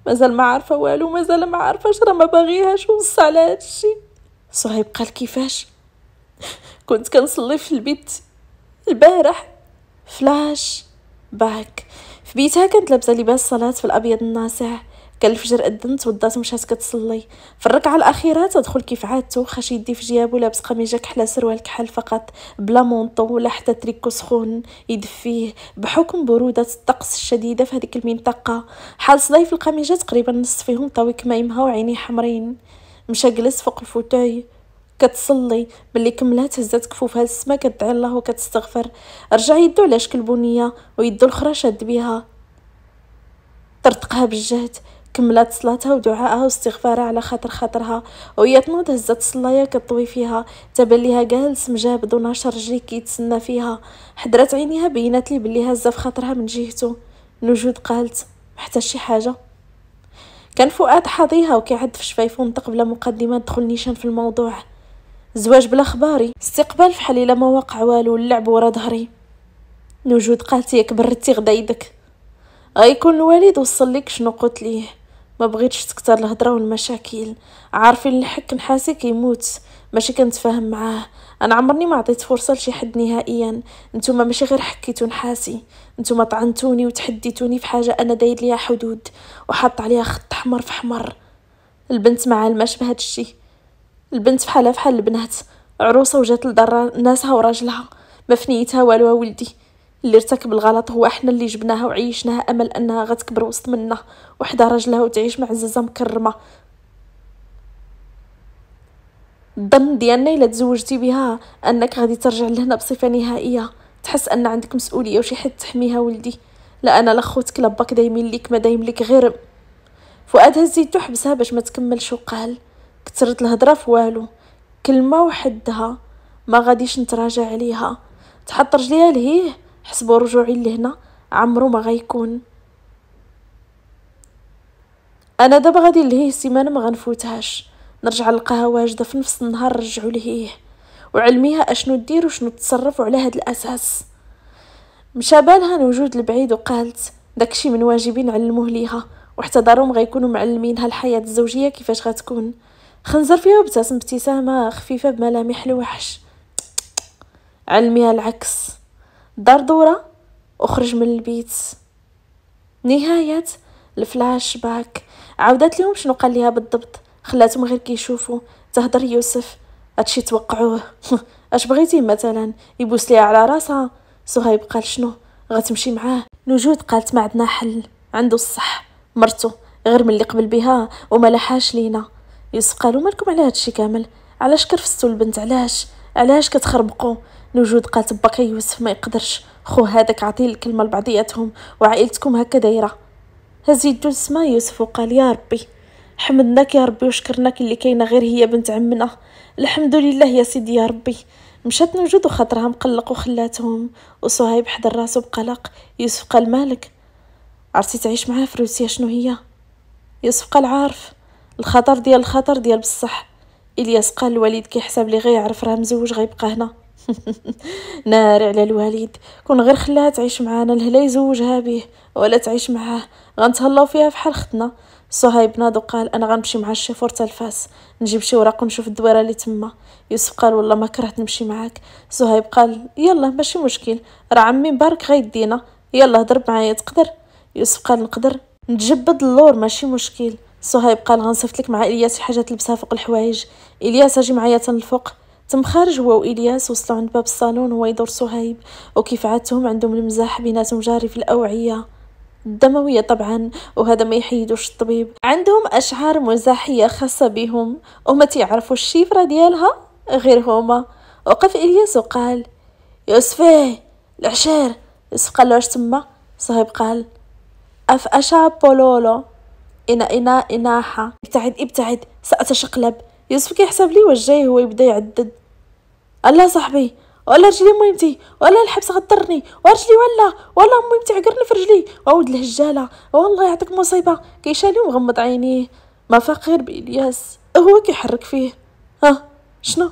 مازال ما عارفه والو، مازال ما عارفاش، راه ما باغيهاش وص على هادشي. صهيب قال كيفاش؟ كنت كنصلي في البيت البارح فلاش باك في بيتها، كانت لابسه لباس صلاه في الابيض الناصع. كان الفجر اذن، توضات مشات كتصلي. في الركعه الاخيره تدخل كيف عادته، خاش يدي في جيابو لابس قميجه كحله سروال كحل فقط، بلا مونطو ولا حتى تريكو سخون يدفيه بحكم بروده الطقس الشديده في هذيك المنطقه. حال صدايف القميجه تقريبا نص فيهم طوي كمايمها وعينيه حمرين. مشى جلس فوق الفوتاي كتصلي. ملي كملات هزات كفوفها للسما كتدعي الله وكتستغفر. رجع يدو على شكل بنيه ويدو الاخرى شاد بيها، طرطقها بالجهد. كملات صلاتها ودعائها واستغفارها على خاطرها، وهي تنوض هزت الصلايه كطوي فيها. تبان ليها جالس مجابد وناشر رجليه كيتسنى فيها. حضرت عينيها بينات لي بلي هزه في خاطرها من جهته. نوجود قالت محتاج شي حاجه. كان فؤاد حاضيها وكيعد في شفايفو ونطق بلا مقدمه دخل نيشان في الموضوع. زواج بلا خباري، استقبال فحال الا ما وقع والو، اللعب ورا ظهري. نوجود قالت ياك بردتي غدا يدك. غيكون الوالد وصل لك شنو قلت ليه. ما بغيتش تكتر الهضره والمشاكل، عارفين الحك نحاسي كيموت، ماشي كنتفاهم معاه. انا عمرني ما عطيت فرصه لشي حد نهائيا. نتوما ماشي غير حكيتو نحاسي، نتوما طعنتوني وتحديتوني في حاجه انا داير ليها حدود وحط عليها خط احمر في احمر. البنت مع الماش بهاد الشي، البنت فحالها فحال البنات، عروسه وجات لدار ناسها وراجلها، ما فنيتها والو. ولدي اللي ارتكب الغلط هو احنا اللي جبناها وعيشناها امل انها غتكبر وسط منا وحده راجلها وتعيش معززه مكرمه. الظن ديالنا الا تزوجتي بها انك غادي ترجع لهنا بصفه نهائيه، تحس ان عندك مسؤوليه وشي حد تحميها. ولدي لا، انا لا خوتك لا باك دايمين ليك، ما دايم ليك غير. فؤاد هز يدو حبسها باش ما تكملش وقال كثرت الهضره في والو، كلمه وحدها ما غاديش نتراجع عليها. تحط رجليها لهيه، حسبوا رجوعي لهنا عمرو ما غيكون. انا دابا غادي لهيه السيمانه ما غنفوتهاش، نرجع نلقاها واجده في نفس النهار رجعوا لهيه وعلميها اشنو دير وشنو تصرف على هاد الاساس. مشى بالها نوجود البعيد وقالت داكشي من واجبي نعلموه ليها، وحتى دارهم غيكونوا معلمينها الحياه الزوجيه كيفاش غتكون. خنزر فيها وابتسم ابتسامه خفيفه بملامح الوحش. علميها العكس، دار دوره وخرج من البيت. نهايه الفلاش باك. عاودت لهم شنو قال ليها بالضبط، خلاتهم غير كيشوفوا. تهضر يوسف هادشي توقعوه. اش بغيتي مثلا يبوس ليها على راسها؟ صهيب قال شنو غتمشي معاه؟ نوجود قالت ما عندنا حل، عنده الصح، مرته غير من اللي قبل بها وما لحاش لينا. يوسف قالوا مالكم على هادشي كامل؟ علاش كرفستوا البنت؟ علاش كتخربقوا؟ نوجود قالت باك يوسف ما يقدرش، خو هذاك عطيه الكلمه لبعضياتهم وعائلتكم هكا دايره. هز يدو للسما يوسف وقال يا ربي حمدناك يا ربي وشكرناك اللي كاينه غير هي بنت عمنا. الحمد لله يا سيدي يا ربي. مشات نوجود وخاطرها مقلق وخلاتهم، وصهيب حضر راسو بقلق. يوسف قال مالك؟ عرفتي تعيش معاه في روسيا شنو هي؟ يوسف قال عارف، الخطر ديال بصح. الياس قال الوالد كيحسب لي غير يعرف راه مزوج غيبقى هنا. ناري على الوالد، كون غير خلاها تعيش معانا الهلا يزوجها به ولا تعيش معاه غنتهلاو فيها فحال اختنا. صهيب ناض وقال انا غنمشي مع الشيفور تلفاس نجيب شي وراق ونشوف الدويره اللي تما. يوسف قال والله ما كرهت نمشي معاك. صهيب قال يلا ماشي مشكل، راه عمي مبارك غيدينا، يلا هضر معايا تقدر؟ يوسف قال نقدر نتجبد اللور ماشي مشكل. صهيب قال غنصيفط لك مع الياس شي حاجه تلبسها فوق الحوايج. الياس اجي معايا تن الفوق. تم خارج هو وإلياس وصلوا عند باب الصالون وهو يدور صهيب، وكيف عادتهم عندهم المزاح بيناتهم جاري في الأوعية الدموية طبعا، وهذا ما يحيدوش الطبيب. عندهم أشعار مزاحية خاصة بهم وما تعرفوا الشفرة ديالها غير هما. وقف إلياس وقال: يوسفي العشير. يوسف قال له: اش تما؟ صهيب قال: اف اشا بولولو إنا إناحة. ابتعد ابتعد سأتشقلب. يوسف كيحسب لي واش جاي، هو يبدا يعدد: الله صاحبي، ولا رجلي ميمتي، ولا الحبس غضرني، ورجلي ولا ميمتي عقرني في رجلي، وعود الهجالة، والله يعطيك مصيبة. كيشالي ومغمض عينيه، ما فاق غير بإلياس هو كيحرك فيه. ها شنو؟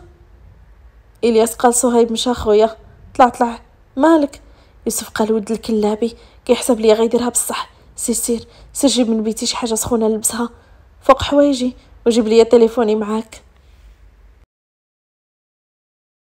إلياس قال: صهيب مشى خويا، طلع مالك؟ يوسف قال: ود الكلابي كيحسب لي غيديرها بصح. سير جيب من بيتي شي حاجة سخونة نلبسها فوق حوايجي، وجيب لي تليفوني معاك.